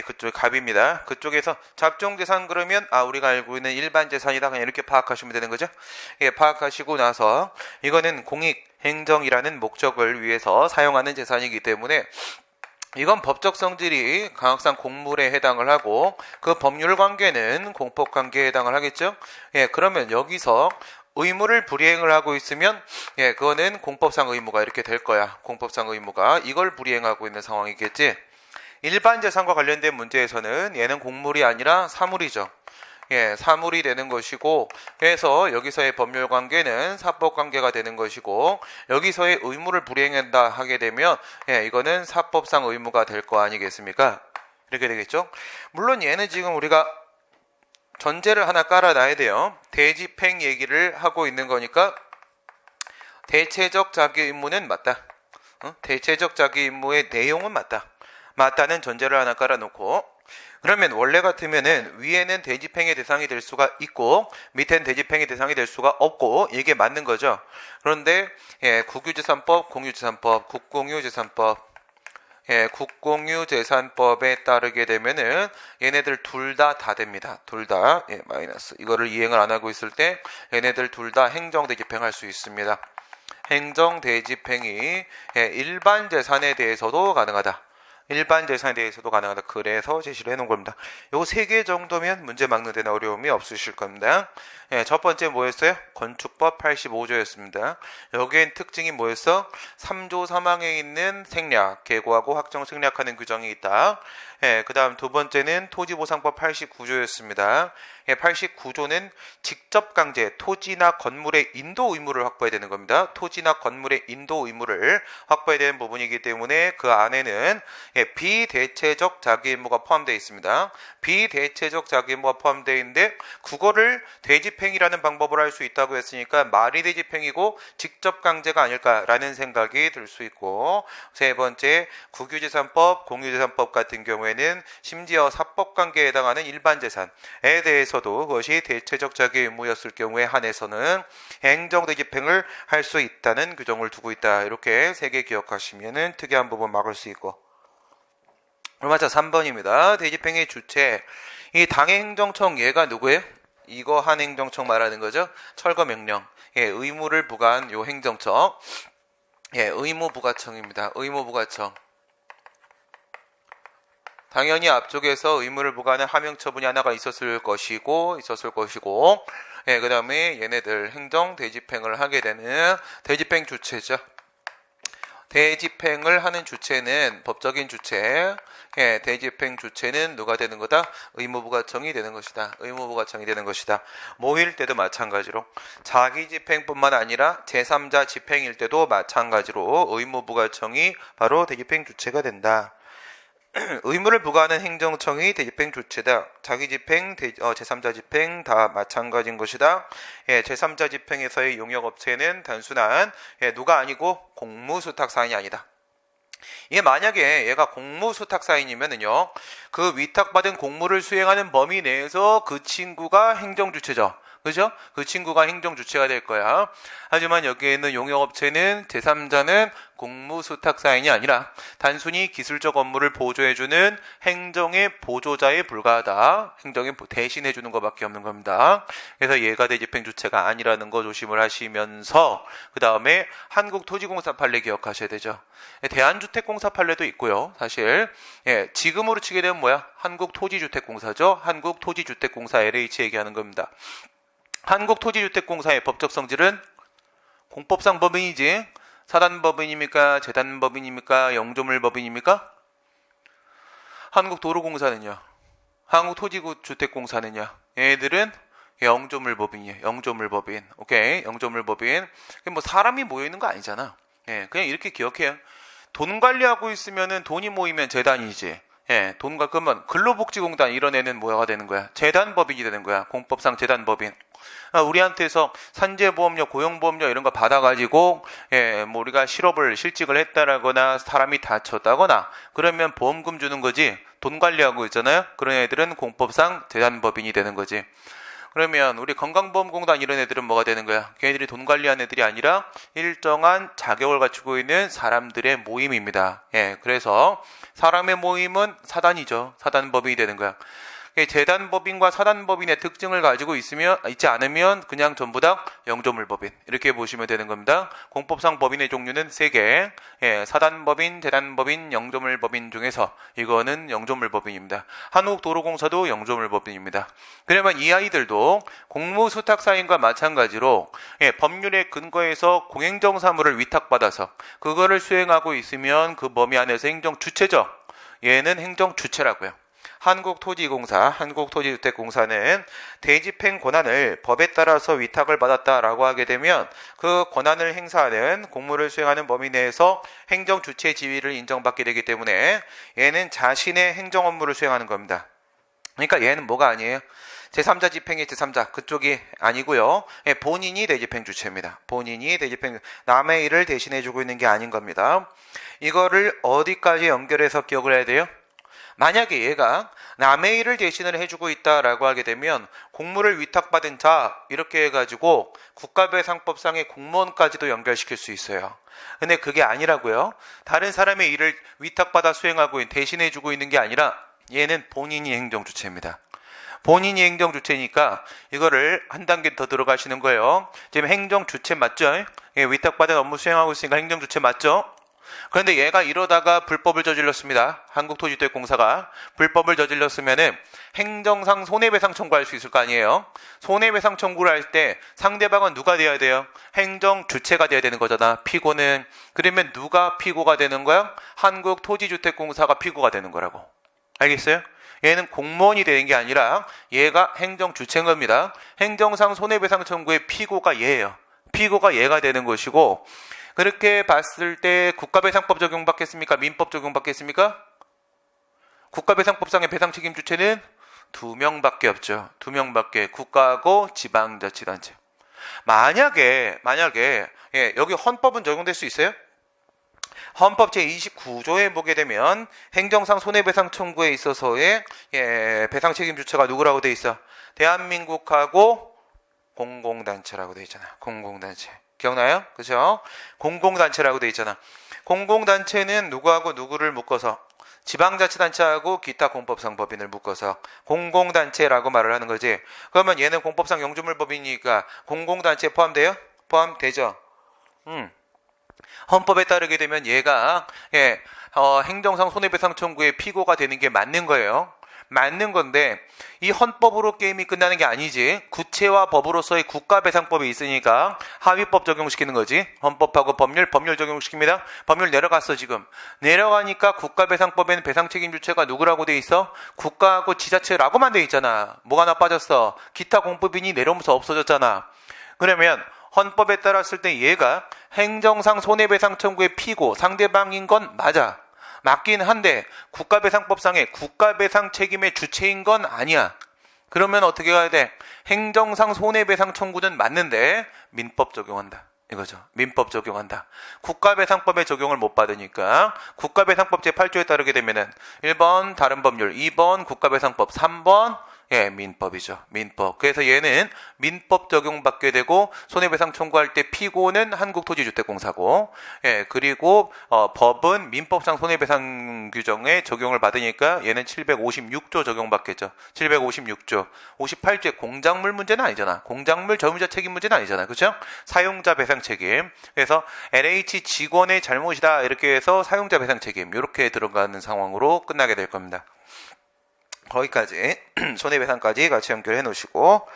그쪽 갑입니다. 그쪽에서 잡종재산 그러면 우리가 알고 있는 일반재산이다 그냥 이렇게 파악하시면 되는 거죠. 파악하시고 나서 이거는 공익행정이라는 목적을 위해서 사용하는 재산이기 때문에 이건 법적 성질이 강학상 공물에 해당을 하고 그 법률 관계는 공법 관계에 해당을 하겠죠. 그러면 여기서 의무를 불이행을 하고 있으면 그거는 공법상 의무가 이렇게 될 거야. 공법상 의무가 이걸 불이행하고 있는 상황이겠지. 일반 재산과 관련된 문제에서는 얘는 공물이 아니라 사물이죠. 사물이 되는 것이고 그래서 여기서의 법률 관계는 사법 관계가 되는 것이고 여기서의 의무를 불이행한다 하게 되면 이거는 사법상 의무가 될 거 아니겠습니까? 이렇게 되겠죠. 물론 얘는 지금 우리가 전제를 하나 깔아놔야 돼요. 대집행 얘기를 하고 있는 거니까 대체적 자기 의무는 맞다. 대체적 자기 의무의 내용은 맞다는 전제를 하나 깔아놓고 그러면 원래 같으면은 위에는 대집행의 대상이 될 수가 있고 밑에는 대집행의 대상이 될 수가 없고 이게 맞는 거죠. 그런데 국유재산법, 공유재산법, 국공유재산법 국공유재산법에 따르게 되면은 얘네들 둘 다 됩니다. 둘 다 마이너스. 이거를 이행을 안 하고 있을 때 얘네들 둘 다 행정대집행할 수 있습니다. 행정대집행이 일반 재산에 대해서도 가능하다. 일반 재산에 대해서도 가능하다. 그래서 제시를 해놓은 겁니다. 요 3개 정도면 문제 막는 데는 어려움이 없으실 겁니다. 첫 번째 뭐였어요? 건축법 85조였습니다. 여기엔 특징이 뭐였어? 3조 3항에 있는 생략, 계고하고 확정 생략하는 규정이 있다. 그 다음 두 번째는 토지보상법 89조였습니다. 89조는 직접 강제, 토지나 건물의 인도 의무를 확보해야 되는 겁니다. 토지나 건물의 인도 의무를 확보해야 되는 부분이기 때문에 그 안에는 비대체적 자기 의무가 포함되어 있습니다. 비대체적 자기 의무가 포함되어 있는데 그거를 대집행이라는 방법으로 할 수 있다고 했으니까 말이 대집행이고 직접 강제가 아닐까라는 생각이 들 수 있고, 세 번째 국유재산법, 공유재산법 같은 경우에는 심지어 사법관계에 해당하는 일반 재산에 대해서도 그것이 대체적 자기 의무였을 경우에 한해서는 행정대집행을 할 수 있다는 규정을 두고 있다. 이렇게 3개 기억하시면은 특이한 부분 막을 수 있고. 맞아, 3번입니다. 대집행의 주체. 이 당해행정청 얘가 누구예요? 이거 한 행정청 말하는 거죠. 철거명령. 의무를 부과한 요 행정청. 의무부과청입니다. 의무부과청. 당연히 앞쪽에서 의무를 부과하는 하명처분이 하나가 있었을 것이고, 그 다음에 얘네들 행정 대집행을 하게 되는 대집행 주체죠. 대집행을 하는 주체는 법적인 주체, 대집행 주체는 누가 되는 거다? 의무부과청이 되는 것이다. 의무부과청이 되는 것이다. 모일 때도 마찬가지로 자기집행뿐만 아니라 제3자 집행일 때도 마찬가지로 의무부과청이 바로 대집행 주체가 된다. 의무를 부과하는 행정청이 대집행 주체다. 자기집행, 제3자 집행 다 마찬가지인 것이다. 제3자 집행에서의 용역업체는 단순한 누가 아니고 공무수탁사인이 아니다. 이게 만약에 얘가 공무수탁사인이면은요, 그 위탁받은 공무를 수행하는 범위 내에서 그 친구가 행정주체죠. 그죠? 그 친구가 행정주체가 될 거야. 하지만 여기에 있는 용역업체는 제3자는 공무수탁사인이 아니라 단순히 기술적 업무를 보조해주는 행정의 보조자에 불과하다. 행정에 대신해주는 것밖에 없는 겁니다. 그래서 얘가 대집행 주체가 아니라는 거 조심을 하시면서 그 다음에 한국토지공사 판례 기억하셔야 되죠. 대한주택공사 판례도 있고요. 사실 지금으로 치게 되면 뭐야? 한국토지주택공사죠. 한국토지주택공사 LH 얘기하는 겁니다. 한국토지주택공사의 법적 성질은 공법상 법인이지, 사단법인입니까? 재단법인입니까? 영조물법인입니까? 한국도로공사는요? 한국토지주택공사는요? 얘들은 영조물법인이에요. 영조물법인. 오케이, 영조물법인. 뭐 사람이 모여있는 거 아니잖아. 그냥 이렇게 기억해요. 돈 관리하고 있으면은 돈이 모이면 재단이지. 돈과 그러면 근로복지공단 이런 애는 뭐가 되는 거야? 재단법인이 되는 거야. 공법상 재단법인. 우리한테서 산재보험료, 고용보험료 이런 거 받아가지고 뭐 우리가 실직을 했다라거나 사람이 다쳤다거나 그러면 보험금 주는 거지. 돈 관리하고 있잖아요. 그런 애들은 공법상 재단법인이 되는 거지. 그러면 우리 건강보험공단 이런 애들은 뭐가 되는 거야? 걔네들이 돈 관리하는 애들이 아니라 일정한 자격을 갖추고 있는 사람들의 모임입니다. 그래서 사람의 모임은 사단이죠. 사단법인이 되는 거야. 재단법인과 사단법인의 특징을 가지고 있지 않으면 그냥 전부 다 영조물법인 이렇게 보시면 되는 겁니다. 공법상 법인의 종류는 3개, 사단법인, 재단법인, 영조물법인 중에서 이거는 영조물법인입니다. 한국도로공사도 영조물법인입니다. 그러면 이 아이들도 공무수탁사인과 마찬가지로 법률의 근거에서 공행정사무를 위탁받아서 그거를 수행하고 있으면 그 범위 안에서 행정주체죠. 얘는 행정주체라고요. 한국토지공사, 한국토지주택공사는 대집행 권한을 법에 따라서 위탁을 받았다라고 하게 되면 그 권한을 행사하는 공무를 수행하는 범위 내에서 행정주체 지위를 인정받게 되기 때문에 얘는 자신의 행정 업무를 수행하는 겁니다. 그러니까 얘는 뭐가 아니에요? 제3자 집행의 제3자 그쪽이 아니고요. 본인이 대집행 주체입니다. 본인이 대집행, 남의 일을 대신해주고 있는 게 아닌 겁니다. 이거를 어디까지 연결해서 기억을 해야 돼요? 만약에 얘가 남의 일을 대신을 해주고 있다라고 하게 되면 공무를 위탁받은 자 이렇게 해가지고 국가배상법상의 공무원까지도 연결시킬 수 있어요. 근데 그게 아니라고요. 다른 사람의 일을 위탁받아 수행하고 대신해주고 있는 게 아니라 얘는 본인이 행정주체입니다. 본인이 행정주체니까 이거를 한 단계 더 들어가시는 거예요. 지금 행정주체 맞죠? 위탁받은 업무 수행하고 있으니까 행정주체 맞죠? 그런데 얘가 이러다가 불법을 저질렀습니다. 한국토지주택공사가 불법을 저질렀으면은 행정상 손해배상 청구할 수 있을 거 아니에요. 손해배상 청구를 할 때 상대방은 누가 돼야 돼요? 행정주체가 돼야 되는 거잖아. 피고는. 그러면 누가 피고가 되는 거야? 한국토지주택공사가 피고가 되는 거라고. 알겠어요? 얘는 공무원이 되는 게 아니라 얘가 행정주체인 겁니다. 행정상 손해배상 청구의 피고가 얘예요. 피고가 얘가 되는 것이고, 그렇게 봤을 때 국가배상법 적용받겠습니까? 민법 적용받겠습니까? 국가배상법상의 배상책임 주체는 2명밖에 없죠. 2명밖에. 국가하고 지방자치단체. 만약에 여기 헌법은 적용될 수 있어요? 헌법 제29조에 보게 되면 행정상 손해배상 청구에 있어서의 배상책임 주체가 누구라고 돼 있어? 대한민국하고 공공단체라고 돼 있잖아. 공공단체. 기억나요? 그죠? 공공단체라고 돼 있잖아. 공공단체는 누구하고 누구를 묶어서 지방자치단체하고 기타 공법상 법인을 묶어서 공공단체라고 말을 하는 거지. 그러면 얘는 공법상 영주물법이니까 공공단체에 포함돼요? 포함되죠. 헌법에 따르게 되면 얘가 행정상 손해배상 청구의 피고가 되는 게 맞는 거예요. 맞는 건데 이 헌법으로 게임이 끝나는 게 아니지. 구체화 법으로서의 국가배상법이 있으니까 하위법 적용시키는 거지. 헌법하고 법률 적용시킵니다. 법률 내려갔어. 지금 내려가니까 국가배상법에는 배상책임 주체가 누구라고 돼 있어? 국가하고 지자체라고만 돼 있잖아. 뭐가 나빠졌어? 기타 공법인이 내려오면서 없어졌잖아. 그러면 헌법에 따랐을 때 얘가 행정상 손해배상 청구의 피고 상대방인 건 맞아. 맞긴 한데 국가배상법상의 국가배상 책임의 주체인 건 아니야. 그러면 어떻게 해야 돼? 행정상 손해배상 청구는 맞는데 민법 적용한다. 이거죠. 민법 적용한다. 국가배상법의 적용을 못 받으니까 국가배상법 제8조에 따르게 되면은 1번 다른 법률, 2번 국가배상법, 3번 민법이죠. 민법. 그래서 얘는 민법 적용받게 되고 손해배상 청구할 때 피고는 한국토지주택공사고, 그리고 법은 민법상 손해배상 규정에 적용을 받으니까 얘는 756조 적용받겠죠. 756조. 58조의 공작물 문제는 아니잖아. 공작물 저임자 책임 문제는 아니잖아. 그렇죠? 사용자 배상 책임. 그래서 LH 직원의 잘못이다 이렇게 해서 사용자 배상 책임 이렇게 들어가는 상황으로 끝나게 될 겁니다. 거기까지 손해배상까지 같이 연결해 놓으시고,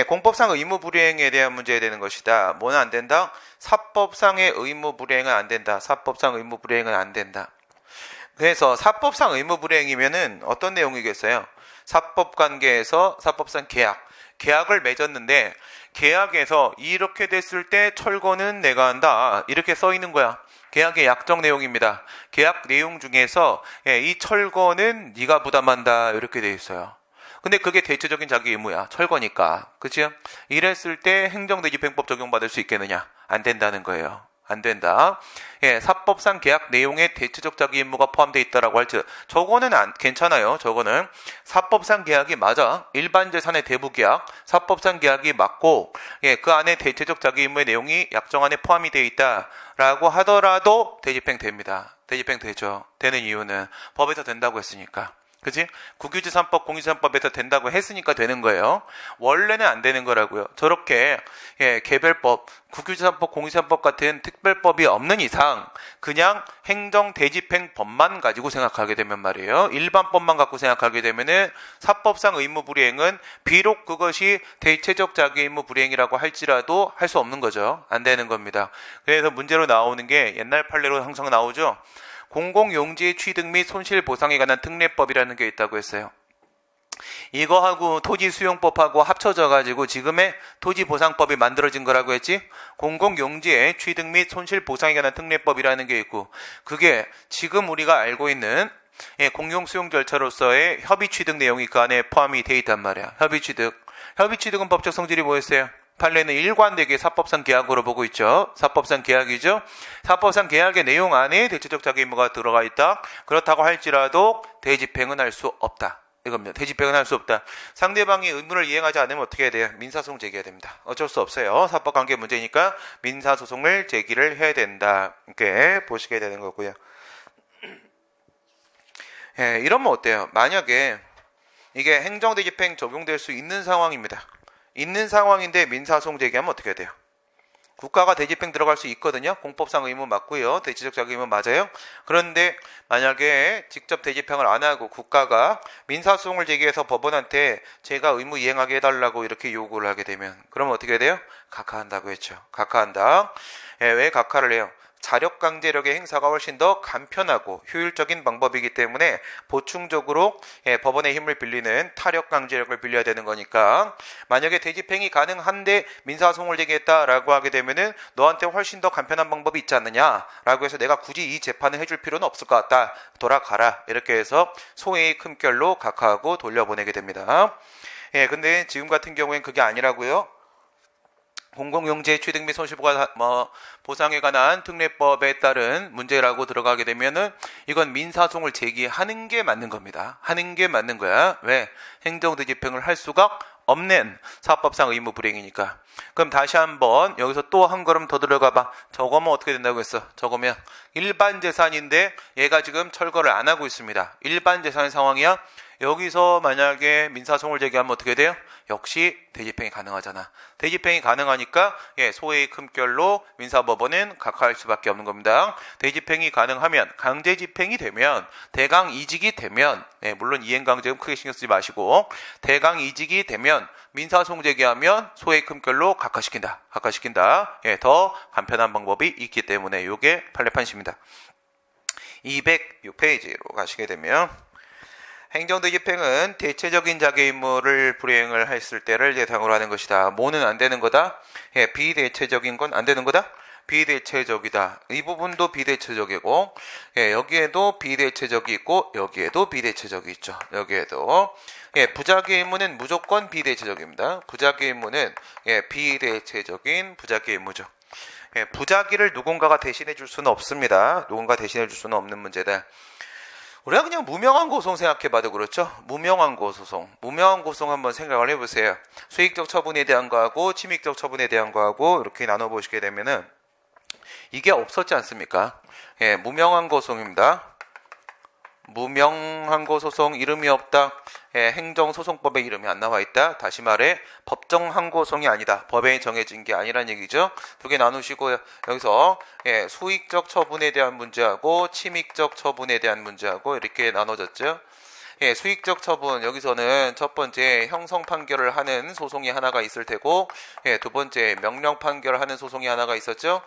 공법상 의무 불이행에 대한 문제가 되는 것이다. 뭐는 안 된다? 사법상의 의무 불이행은 안 된다. 사법상 의무 불이행은 안 된다. 그래서 사법상 의무 불이행이면은 어떤 내용이겠어요? 사법 관계에서 사법상 계약을 맺었는데 계약에서 이렇게 됐을 때 철거는 내가 한다. 이렇게 써 있는 거야. 계약의 약정 내용입니다. 계약 내용 중에서 이 철거는 네가 부담한다 이렇게 돼 있어요. 근데 그게 대체적인 자기 의무야. 철거니까. 그치? 이랬을 때 행정대집행법 적용받을 수 있겠느냐? 안 된다는 거예요. 안 된다. 사법상 계약 내용에 대체적 자기 의무가 포함되어 있다라고 할지 저거는 괜찮아요. 저거는 사법상 계약이 맞아. 일반 재산의 대부 계약, 사법상 계약이 맞고 그 안에 대체적 자기 의무의 내용이 약정 안에 포함이 되어 있다라고 하더라도 대집행 됩니다. 대집행 되죠. 되는 이유는 법에서 된다고 했으니까. 그치? 국유재산법, 공유재산법에서 된다고 했으니까 되는 거예요. 원래는 안 되는 거라고요. 저렇게 개별법, 국유재산법, 공유재산법 같은 특별법이 없는 이상 그냥 행정대집행법만 가지고 생각하게 되면 말이에요. 일반법만 갖고 생각하게 되면은 사법상 의무 불이행은 비록 그것이 대체적 자기 의무 불이행이라고 할지라도 할 수 없는 거죠. 안 되는 겁니다. 그래서 문제로 나오는 게 옛날 판례로 항상 나오죠. 공공용지의 취득 및 손실 보상에 관한 특례법이라는 게 있다고 했어요. 이거하고 토지수용법하고 합쳐져가지고 지금의 토지보상법이 만들어진 거라고 했지? 공공용지의 취득 및 손실 보상에 관한 특례법이라는 게 있고, 그게 지금 우리가 알고 있는 공용수용 절차로서의 협의취득 내용이 그 안에 포함이 돼 있단 말이야. 협의취득은 법적 성질이 뭐였어요? 판례는 일관되게 사법상 계약으로 보고 있죠. 사법상 계약이죠. 사법상 계약의 내용 안에 대체적 자기 의무가 들어가 있다. 그렇다고 할지라도 대집행은 할 수 없다. 이겁니다. 대집행은 할 수 없다. 상대방이 의무를 이행하지 않으면 어떻게 해야 돼요? 민사소송 제기해야 됩니다. 어쩔 수 없어요. 사법관계 문제니까 민사소송을 제기를 해야 된다. 이렇게 보시게 되는 거고요. 예, 이러면 어때요? 만약에 이게 행정대집행 적용될 수 있는 상황입니다. 있는 상황인데 민사소송 제기하면 어떻게 해야 돼요? 국가가 대집행 들어갈 수 있거든요. 공법상 의무 맞고요. 대체적 자기 의무 맞아요. 그런데 만약에 직접 대집행을 안 하고 국가가 민사소송을 제기해서 법원한테 제가 의무 이행하게 해달라고 이렇게 요구를 하게 되면 그러면 어떻게 해야 돼요? 각하한다고 했죠. 각하한다. 예, 왜 각하를 해요? 자력 강제력의 행사가 훨씬 더 간편하고 효율적인 방법이기 때문에 보충적으로 법원의 힘을 빌리는 타력 강제력을 빌려야 되는 거니까 만약에 대집행이 가능한데 민사소송을 제기했다라고 하게 되면은 너한테 훨씬 더 간편한 방법이 있지 않느냐라고 해서 내가 굳이 이 재판을 해줄 필요는 없을 것 같다. 돌아가라. 이렇게 해서 소의 큰결로 각하하고 돌려보내게 됩니다. 예, 근데 지금 같은 경우엔 그게 아니라고요. 공공용지의 취득 및 보상에 관한 특례법에 따른 문제라고 들어가게 되면은 이건 민사소송을 제기하는 게 맞는 겁니다. 하는 게 맞는 거야. 왜? 행정대집행을 할 수가 없는 사법상 의무 불이행이니까. 그럼 다시 한번 여기서 또 한 걸음 더 들어가 봐. 저거면 어떻게 된다고 했어? 저거면 일반 재산인데 얘가 지금 철거를 안 하고 있습니다. 일반 재산의 상황이야. 여기서 만약에 민사소송을 제기하면 어떻게 돼요? 역시 대집행이 가능하잖아. 대집행이 가능하니까 소의 큰결로 민사법원은 각하할 수밖에 없는 겁니다. 대집행이 가능하면 강제집행이 되면 대강이직이 되면 물론 이행강제금 크게 신경 쓰지 마시고 대강이직이 되면 민사소송 제기하면 소의 큰결로 각하시킨다. 더 간편한 방법이 있기 때문에 이게 판례판시입니다. 206페이지로 가시게 되면 행정대집행은 대체적인 자기 의무를 불이행을 했을 때를 대상으로 하는 것이다. 뭐는 안 되는 거다? 비대체적인 건 안 되는 거다? 비대체적이다. 이 부분도 비대체적이고 여기에도 비대체적이 있고 여기에도 비대체적이 있죠. 여기에도 부자기 의무는 무조건 비대체적입니다. 부자기 의무는 비대체적인 부자기 의무죠. 부자기를 누군가가 대신해 줄 수는 없습니다. 누군가 대신해 줄 수는 없는 문제다. 우리가 그냥 무명한 고소송 생각해봐도 그렇죠. 무명한 고소송 한번 생각을 해보세요. 수익적 처분에 대한 거하고 침익적 처분에 대한 거하고 이렇게 나눠보시게 되면은 이게 없었지 않습니까? 무명한 고소송입니다. 무명한 고소송 이름이 없다. 행정소송법에 이름이 안 나와 있다. 다시 말해 법정항고송이 아니다. 법에 정해진 게 아니란 얘기죠. 두 개 나누시고 여기서 수익적 처분에 대한 문제하고 침익적 처분에 대한 문제하고 이렇게 나눠졌죠. 수익적 처분 여기서는 첫 번째 형성 판결을 하는 소송이 하나가 있을 테고 두 번째 명령 판결을 하는 소송이 하나가 있었죠.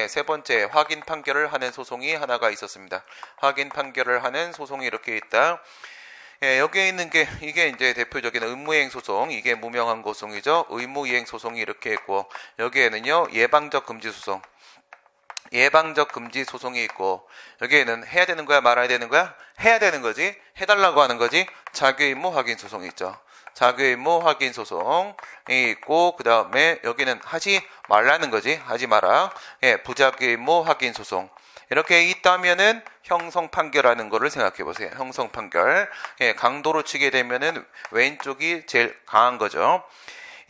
세 번째 확인 판결을 하는 소송이 하나가 있었습니다. 확인 판결을 하는 소송이 이렇게 있다. 여기에 있는 게 이게 이제 대표적인 의무이행 소송, 이게 무명한 고소송이죠. 의무이행 소송이 이렇게 있고 여기에는요 예방적 금지 소송. 예방적 금지 소송이 있고 여기에는 해야 되는 거야 말아야 되는 거야? 해야 되는 거지. 해달라고 하는 거지. 자기의무 확인 소송이 있죠. 자기의무 확인 소송이 있고 그 다음에 여기는 하지 말라는 거지. 하지 마라. 부자기의무 확인 소송. 이렇게 있다면은 형성 판결하는 거를 생각해 보세요. 형성 판결. 강도로 치게 되면은 왼쪽이 제일 강한 거죠.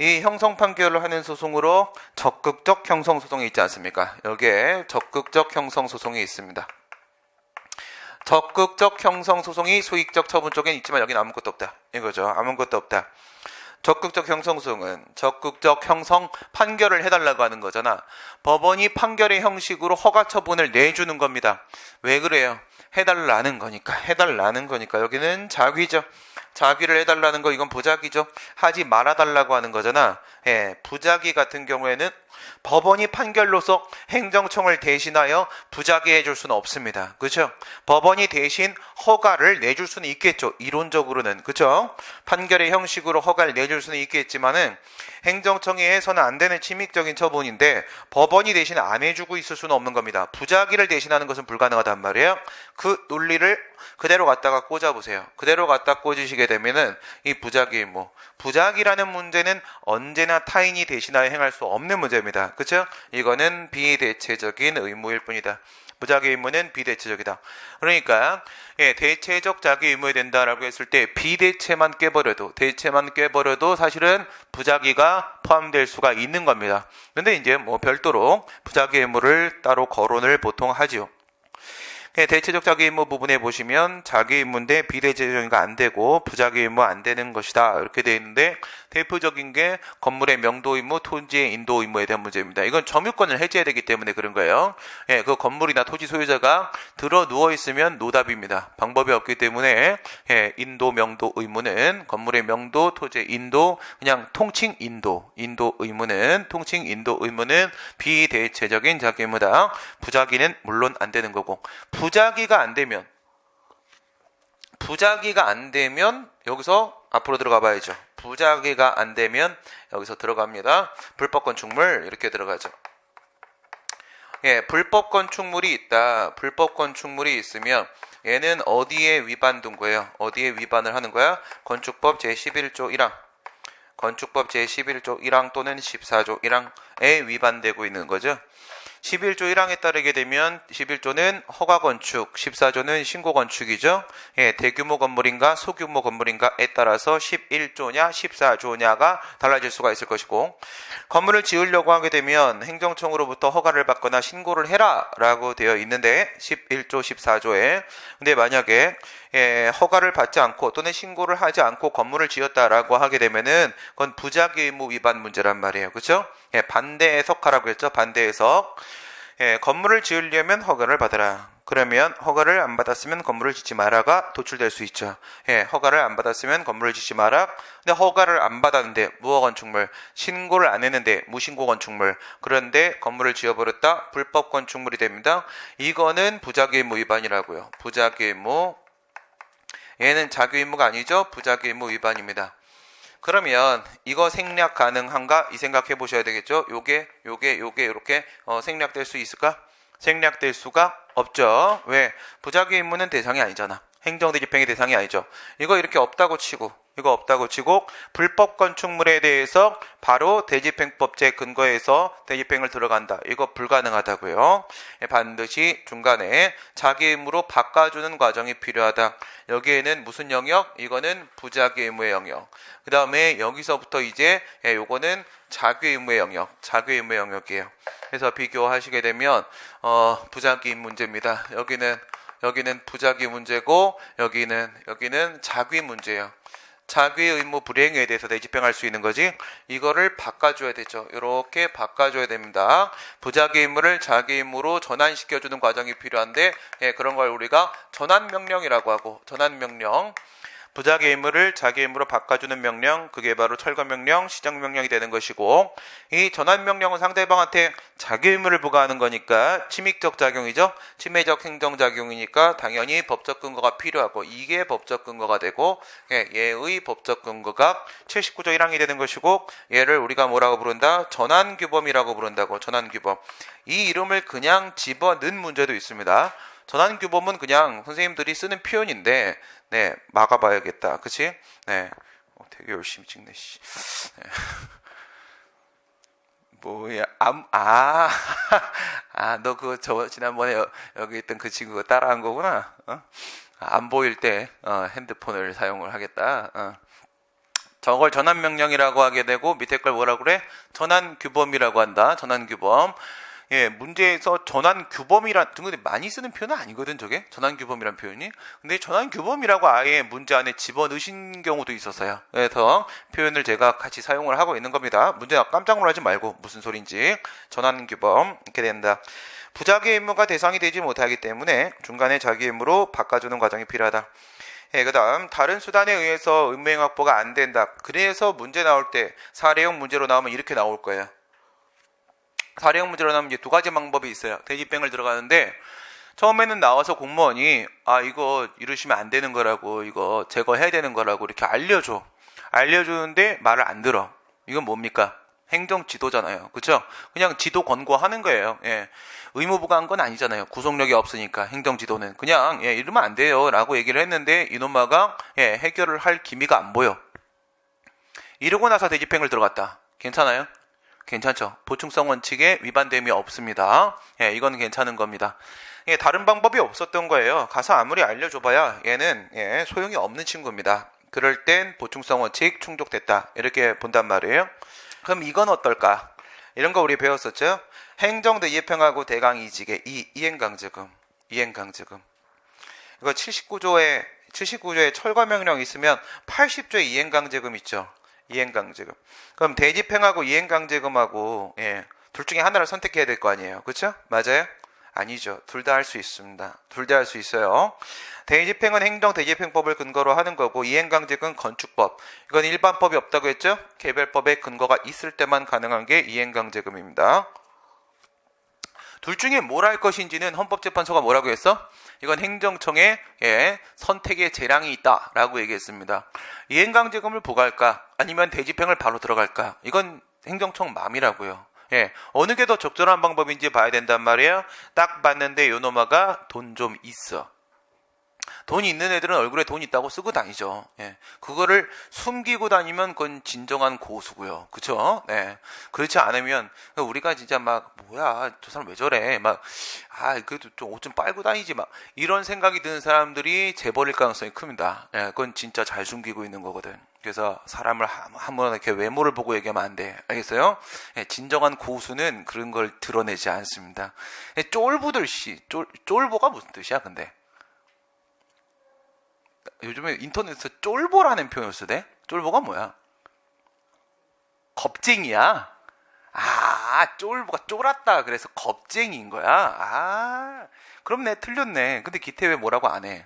이 형성 판결을 하는 소송으로 적극적 형성 소송이 있지 않습니까? 여기에 적극적 형성 소송이 있습니다. 적극적 형성 소송이 수익적 처분 쪽엔 있지만 여기는 아무것도 없다. 이거죠. 아무것도 없다. 적극적 형성 소송은 적극적 형성 판결을 해달라고 하는 거잖아. 법원이 판결의 형식으로 허가 처분을 내주는 겁니다. 왜 그래요? 해달라는 거니까. 여기는 자귀죠. 자귀를 해달라는 거 이건 부자기죠. 하지 말아달라고 하는 거잖아. 부자기 같은 경우에는 법원이 판결로서 행정청을 대신하여 부작위해 줄 수는 없습니다. 그죠? 법원이 대신 허가를 내줄 수는 있겠죠. 이론적으로는. 그죠? 판결의 형식으로 허가를 내줄 수는 있겠지만은 행정청이 해서는 안 되는 침입적인 처분인데 법원이 대신 안 해주고 있을 수는 없는 겁니다. 부작위를 대신하는 것은 불가능하단 말이에요. 그 논리를 그대로 갖다가 꽂아보세요. 그대로 갖다 꽂으시게 되면은 이 부작위 의무. 부작위라는 문제는 언제나 타인이 대신하여 행할 수 없는 문제입니다. 그렇죠? 이거는 비대체적인 의무일 뿐이다. 부작위 의무는 비대체적이다. 그러니까 대체적 자기 의무에 된다라고 했을 때 비대체만 대체만 깨버려도 사실은 부작위가 포함될 수가 있는 겁니다. 근데 이제 뭐 별도로 부작위 의무를 따로 거론을 보통 하지요. 대체적 자기 의무 부분에 보시면 자기 의무인데 비대체적인가 안 되고 부작위 의무 안 되는 것이다 이렇게 되어 있는데 대표적인 게 건물의 명도 의무, 토지의 인도 의무에 대한 문제입니다. 이건 점유권을 해제해야 되기 때문에 그런 거예요. 그 건물이나 토지 소유자가 들어 누워 있으면 노답입니다. 방법이 없기 때문에 인도 명도 의무는 건물의 명도, 토지의 인도, 그냥 통칭 인도 의무는 통칭 인도 의무는 비대체적인 자기 의무다. 부작위는 물론 안 되는 거고. 부작위가 안 되면 여기서 앞으로 들어가 봐야죠. 부작위가 안 되면 여기서 들어갑니다. 불법 건축물 이렇게 들어가죠. 불법 건축물이 있다. 불법 건축물이 있으면 얘는 어디에 위반된 거예요? 어디에 위반을 하는 거야? 건축법 제11조 1항. 건축법 제11조 1항 또는 14조 1항에 위반되고 있는 거죠. 11조 1항에 따르게 되면 11조는 허가건축, 14조는 신고건축이죠. 대규모 건물인가 소규모 건물인가에 따라서 11조냐 14조냐가 달라질 수가 있을 것이고 건물을 지으려고 하게 되면 행정청으로부터 허가를 받거나 신고를 해라 라고 되어 있는데 11조 14조에 근데 만약에 허가를 받지 않고 또는 신고를 하지 않고 건물을 지었다라고 하게 되면은 그건 부작위 의무 위반 문제란 말이에요. 그렇죠? 반대 해석하라고 했죠. 반대 해석. 건물을 지으려면 허가를 받아라. 그러면 허가를 안 받았으면 건물을 짓지 마라가 도출될 수 있죠. 허가를 안 받았으면 건물을 짓지 마라. 근데 허가를 안 받았는데 무허 건축물, 신고를 안 했는데 무신고 건축물, 그런데 건물을 지어버렸다. 불법 건축물이 됩니다. 이거는 부작위 의무 위반이라고요. 부작위 의무. 얘는 자기 의무가 아니죠. 부작위 의무 위반입니다. 그러면 이거 생략 가능한가? 이 생각해 보셔야 되겠죠. 요게 이렇게 생략될 수 있을까? 생략될 수가 없죠. 왜? 부작위 의무는 대상이 아니잖아. 행정대집행의 대상이 아니죠. 이거 이렇게 없다고 치고 불법 건축물에 대해서 바로 대집행법제 근거에서 대집행을 들어간다. 이거 불가능하다고요. 반드시 중간에 자기 의무로 바꿔주는 과정이 필요하다. 여기에는 무슨 영역? 이거는 부작위 의무의 영역. 그 다음에 여기서부터 이제 요거는 자기 의무의 영역이에요. 그래서 비교하시게 되면 부작위 문제입니다. 여기는 부작위 문제고 여기는 자기 문제예요. 자기 의무 불이행에 대해서 대집행할 수 있는 거지. 이거를 바꿔줘야 되죠. 이렇게 바꿔줘야 됩니다. 부작위 의무를 자기 의무로 전환시켜주는 과정이 필요한데 그런 걸 우리가 전환명령이라고 하고 전환명령. 부작위 의무를 자기 의무로 바꿔주는 명령, 그게 바로 철거명령, 시정명령이 되는 것이고 이 전환명령은 상대방한테 자기 의무를 부과하는 거니까 침입적 작용이죠. 침해적 행정작용이니까 당연히 법적 근거가 필요하고 이게 법적 근거가 되고 얘의 법적 근거가 79조 1항이 되는 것이고 얘를 우리가 뭐라고 부른다? 전환규범이라고 부른다고. 전환규범. 이 이름을 그냥 집어넣은 문제도 있습니다. 전환규범은 그냥 선생님들이 쓰는 표현인데 막아봐야겠다. 그치? 되게 열심히 찍네, 씨. 뭐야, 너 지난번에 여기 있던 그 친구가 따라한 거구나? 안 보일 때, 핸드폰을 사용을 하겠다. 저걸 전환명령이라고 하게 되고, 밑에 걸 뭐라고 그래? 전환규범이라고 한다. 전환규범. 문제에서 전환규범이란 근데 많이 쓰는 표현은 아니거든. 저게 전환규범이란 표현이. 근데 전환규범이라고 아예 문제 안에 집어넣으신 경우도 있었어요. 그래서 표현을 제가 같이 사용을 하고 있는 겁니다. 문제 깜짝 놀라지 말고 무슨 소린지. 전환규범 이렇게 된다. 부작위 의무가 대상이 되지 못하기 때문에 중간에 자기 의무로 바꿔주는 과정이 필요하다. 그 다음 다른 수단에 의해서 의무행 확보가 안 된다. 그래서 문제 나올 때 사례형 문제로 나오면 이렇게 나올 거예요. 사례형 문제로 나오면 이제 두 가지 방법이 있어요. 대집행을 들어가는데 처음에는 나와서 공무원이 이거 이러시면 안 되는 거라고, 이거 제거해야 되는 거라고 이렇게 알려주는데 말을 안 들어. 이건 뭡니까? 행정 지도잖아요. 그쵸? 그냥 지도 권고하는 거예요. 예. 의무부가 한 건 아니잖아요. 구속력이 없으니까 행정 지도는 그냥 이러면 안 돼요 라고 얘기를 했는데 이놈아가 해결을 할 기미가 안 보여. 이러고 나서 대집행을 들어갔다. 괜찮아요? 괜찮죠? 보충성 원칙에 위반됨이 없습니다. 이건 괜찮은 겁니다. 다른 방법이 없었던 거예요. 가서 아무리 알려줘봐야 얘는 소용이 없는 친구입니다. 그럴 땐 보충성 원칙 충족됐다 이렇게 본단 말이에요. 그럼 이건 어떨까? 이런 거 우리 배웠었죠? 행정대집행하고 대강이직의 이행강제금. 이거 79조에 철거명령 있으면 80조에 이행강제금 있죠. 이행강제금. 그럼 대집행하고 이행강제금하고 둘 중에 하나를 선택해야 될 거 아니에요. 그렇죠? 맞아요? 아니죠. 둘 다 할 수 있습니다. 둘 다 할 수 있어요. 대집행은 행정대집행법을 근거로 하는 거고 이행강제금은 건축법. 이건 일반법이 없다고 했죠? 개별법에 근거가 있을 때만 가능한 게 이행강제금입니다. 둘 중에 뭘 할 것인지는 헌법재판소가 뭐라고 했어? 이건 행정청의 선택의 재량이 있다라고 얘기했습니다. 이행강제금을 부과할까? 아니면 대집행을 바로 들어갈까? 이건 행정청 맘이라고요. 어느 게 더 적절한 방법인지 봐야 된단 말이에요. 딱 봤는데 요놈아가 돈 좀 있어. 돈이 있는 애들은 얼굴에 돈 있다고 쓰고 다니죠. 그거를 숨기고 다니면 그건 진정한 고수고요. 그쵸? 그렇지 않으면 우리가 진짜 막 뭐야 저 사람 왜 저래 그래도 좀 옷 좀 빨고 다니지 이런 생각이 드는 사람들이 재벌일 가능성이 큽니다. 그건 진짜 잘 숨기고 있는 거거든. 그래서 사람을 한번 이렇게 외모를 보고 얘기하면 안 돼. 알겠어요? 진정한 고수는 그런 걸 드러내지 않습니다. 쫄보가 무슨 뜻이야 근데? 요즘에 인터넷에서 쫄보라는 표현을 쓰대? 쫄보가 뭐야? 겁쟁이야? 쫄보가 쫄았다 그래서 겁쟁이인 거야? 그럼 내 틀렸네. 근데 기태 왜 뭐라고 안 해?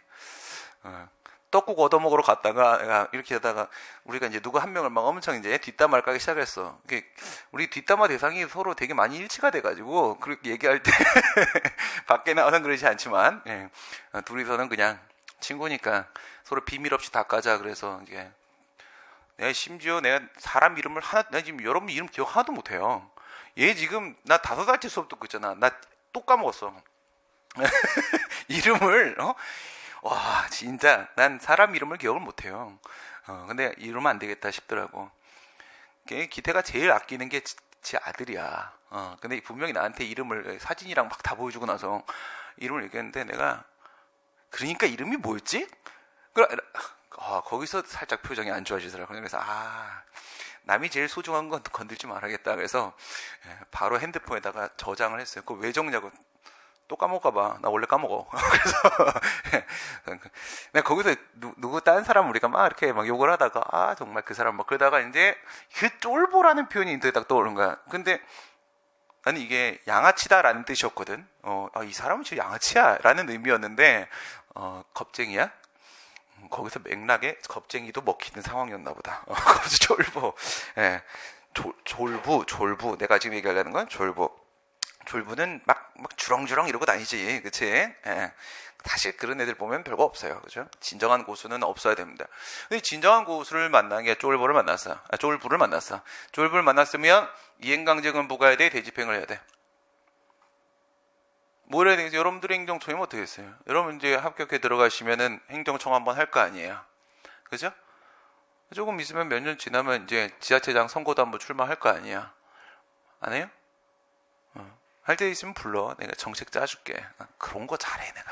떡국 얻어먹으러 갔다가 이렇게 하다가 우리가 이제 누구 한 명을 막 엄청 이제 뒷담화를 까기 시작했어. 우리 뒷담화 대상이 서로 되게 많이 일치가 돼가지고 그렇게 얘기할 때 밖에 나와서는 그러지 않지만 둘이서는 그냥 친구니까 서로 비밀 없이 다 까자. 그래서 이게 심지어 내가 사람 이름을 나 지금 여러분 이름 기억 하나도 못해요. 얘 지금 나 5살째 수업 듣고 있잖아. 나 또 까먹었어. 이름을 와 진짜 난 사람 이름을 기억을 못해요. 근데 이러면 안 되겠다 싶더라고. 기태가 제일 아끼는 게 제 아들이야. 근데 분명히 나한테 이름을 사진이랑 막 다 보여주고 나서 이름을 얘기했는데 내가 그러니까 이름이 뭐였지? 거기서 살짝 표정이 안 좋아지더라고요. 그래서 남이 제일 소중한 건 건들지 말아야겠다. 그래서 바로 핸드폰에다가 저장을 했어요. 그거 왜 적냐고. 또 까먹을까봐. 나 원래 까먹어. 그래서 내가 거기서 누구 다른 사람 우리가 막 이렇게 막 욕을 하다가 정말 그 사람 막 그러다가 이제 그 쫄보라는 표현이 인터넷에 딱 떠오른 거야. 근데 나는 이게 양아치다라는 뜻이었거든. 이 사람은 지금 양아치야 라는 의미였는데 겁쟁이야? 거기서 맥락에 겁쟁이도 먹히는 상황이었나 보다. 거기서 쫄보. 졸부. 내가 지금 얘기하려는 건 졸부는 막 주렁주렁 이러고 다니지. 그치? 사실 그런 애들 보면 별거 없어요. 그죠? 진정한 고수는 없어야 됩니다. 근데 진정한 고수를 만난 게 쫄부를 만났어. 쫄부를 만났으면 이행강제금 부과해야 돼? 대집행을 해야 돼? 뭘 해야 되겠어요? 여러분들의 행정청이면 어떻게 했어요? 여러분 이제 합격해 들어가시면은 행정청 한번 할 거 아니에요? 그죠? 조금 있으면 몇 년 지나면 이제 지자체장 선거도 한번 출마할 거 아니야? 안 해요? 할 때 있으면 불러. 내가 정책 짜줄게. 그런 거 잘해 내가.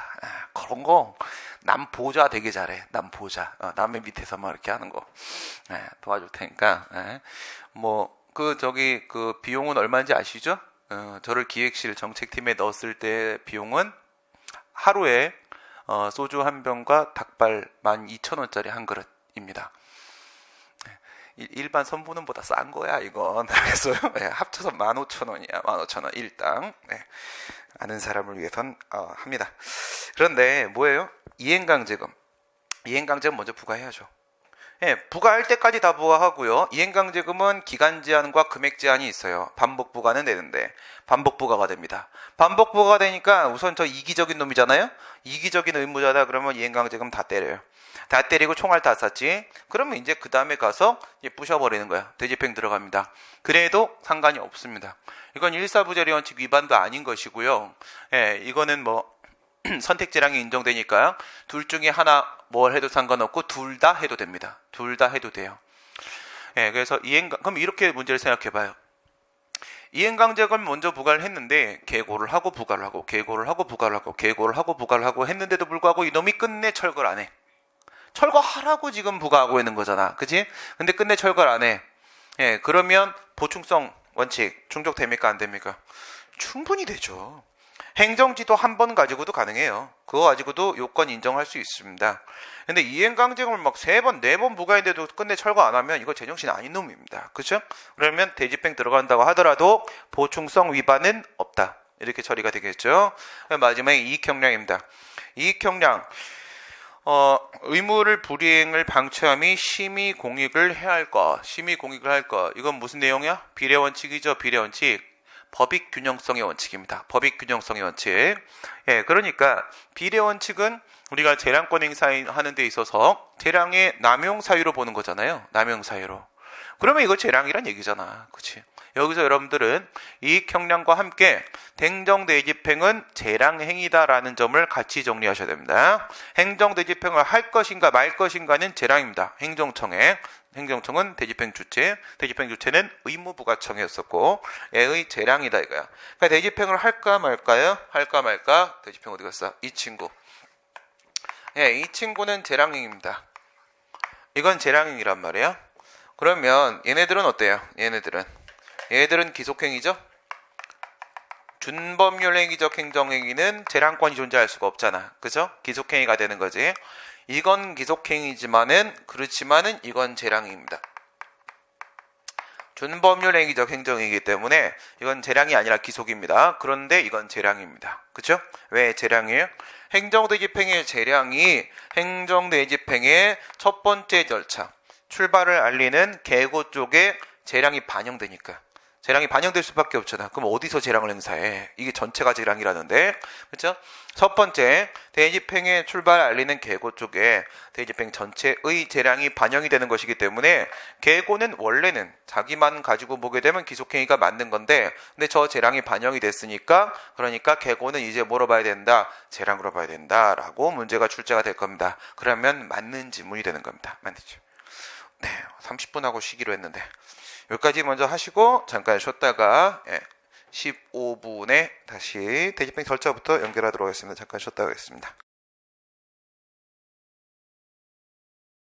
그런 거 남 보좌 되게 잘해. 남 보좌. 남의 밑에서 막 이렇게 하는 거 도와줄 테니까. 그 비용은 얼마인지 아시죠? 저를 기획실 정책팀에 넣었을 때 비용은 하루에 소주 한 병과 닭발 12,000원짜리 한 그릇입니다. 일반 선부는보다 싼 거야 이건. 그래서 합쳐서 15,000원이야. 15,000원 일당. 아는 사람을 위해선 합니다. 그런데 뭐예요? 이행강제금 먼저 부과해야죠. 예, 부과할 때까지 다 부과하고요. 이행강제금은 기간 제한과 금액 제한이 있어요. 반복 부과는 되는데 반복 부과가 됩니다. 반복 부과가 되니까 우선 저 이기적인 놈이잖아요. 이기적인 의무자다 그러면 이행강제금 다 때려요. 다 때리고 총알 다 쐈지. 그러면 이제 그 다음에 가서 부셔버리는 거야. 대집행 들어갑니다. 그래도 상관이 없습니다. 이건 일사부재리 원칙 위반도 아닌 것이고요. 예, 이거는 뭐 선택재량이 인정되니까 둘 중에 하나 뭘 해도 상관없고 둘 다 해도 됩니다. 둘 다 해도 돼요. 예, 그래서 그럼 이렇게 문제를 생각해봐요. 이행강제금을 먼저 부과를 했는데 계고를 하고 부과를 하고 계고를 하고 부과를 하고 계고를 하고 부과를 하고 했는데도 불구하고 이놈이 끝내 철거를 안 해. 철거하라고 지금 부과하고 있는 거잖아. 그치? 근데 끝내 철거를 안 해. 예, 그러면 보충성 원칙 충족됩니까? 안 됩니까? 충분히 되죠. 행정지도 한 번 가지고도 가능해요. 그거 가지고도 요건 인정할 수 있습니다. 근데 이행강제금을 막 3번, 4번 부과했는데도 끝내 철거 안 하면 이거 제정신 아닌 놈입니다. 그렇죠? 그러면 대집행 들어간다고 하더라도 보충성 위반은 없다. 이렇게 처리가 되겠죠. 마지막에 이익형량입니다. 이익형량. 의무를 불이행을 방치함이 심의 공익을 해할 것. 심의 공익을 할 것. 이건 무슨 내용이야? 비례원칙이죠. 비례원칙. 법익균형성의 원칙입니다. 법익균형성의 원칙. 예, 그러니까 비례원칙은 우리가 재량권 행사하는 데 있어서 재량의 남용 사유로 보는 거잖아요. 남용 사유로. 그러면 이거 재량이란 얘기잖아. 그치? 여기서 여러분들은 이익형량과 함께 행정대집행은 재량행위다라는 점을 같이 정리하셔야 됩니다. 행정대집행을 할 것인가 말 것인가는 재량입니다. 행정청은 대집행 주체, 대집행 주체는 의무부과청이었었고 애의 재량이다 이거야. 그러니까 대집행을 할까 말까요? 할까 말까? 대집행 어디 갔어? 이 친구. 예, 이 친구는 재량행위입니다. 이건 재량행위란 말이에요. 그러면 얘네들은 어때요? 얘네들은 기속행위죠? 준법률행위적 행정행위는 재량권이 존재할 수가 없잖아. 그죠? 기속행위가 되는 거지. 이건 기속행위지만은 그렇지만은 이건 재량입니다. 준법률행위적 행정이기 때문에 이건 재량이 아니라 기속입니다. 그런데 이건 재량입니다. 그렇죠? 왜 재량이에요? 행정대집행의 재량이 행정대집행의 첫 번째 절차 출발을 알리는 계고 쪽에 재량이 반영되니까. 재량이 반영될 수밖에 없잖아. 그럼 어디서 재량을 행사해? 이게 전체가 재량이라는데, 그렇죠? 첫 번째, 대집행의 출발을 알리는 계고 쪽에 대집행 전체의 재량이 반영이 되는 것이기 때문에 계고는 원래는 자기만 가지고 보게 되면 기속행위가 맞는 건데, 근데 저 재량이 반영이 됐으니까, 그러니까 계고는 이제 뭐로 봐야 된다? 재량으로 봐야 된다라고 문제가 출제가 될 겁니다. 그러면 맞는 지문이 되는 겁니다. 맞죠? 네, 30분 하고 쉬기로 했는데. 여기까지 먼저 하시고 잠깐 쉬었다가 15분에 다시 대집행 절차부터 연결하도록 하겠습니다. 잠깐 쉬었다 하겠습니다.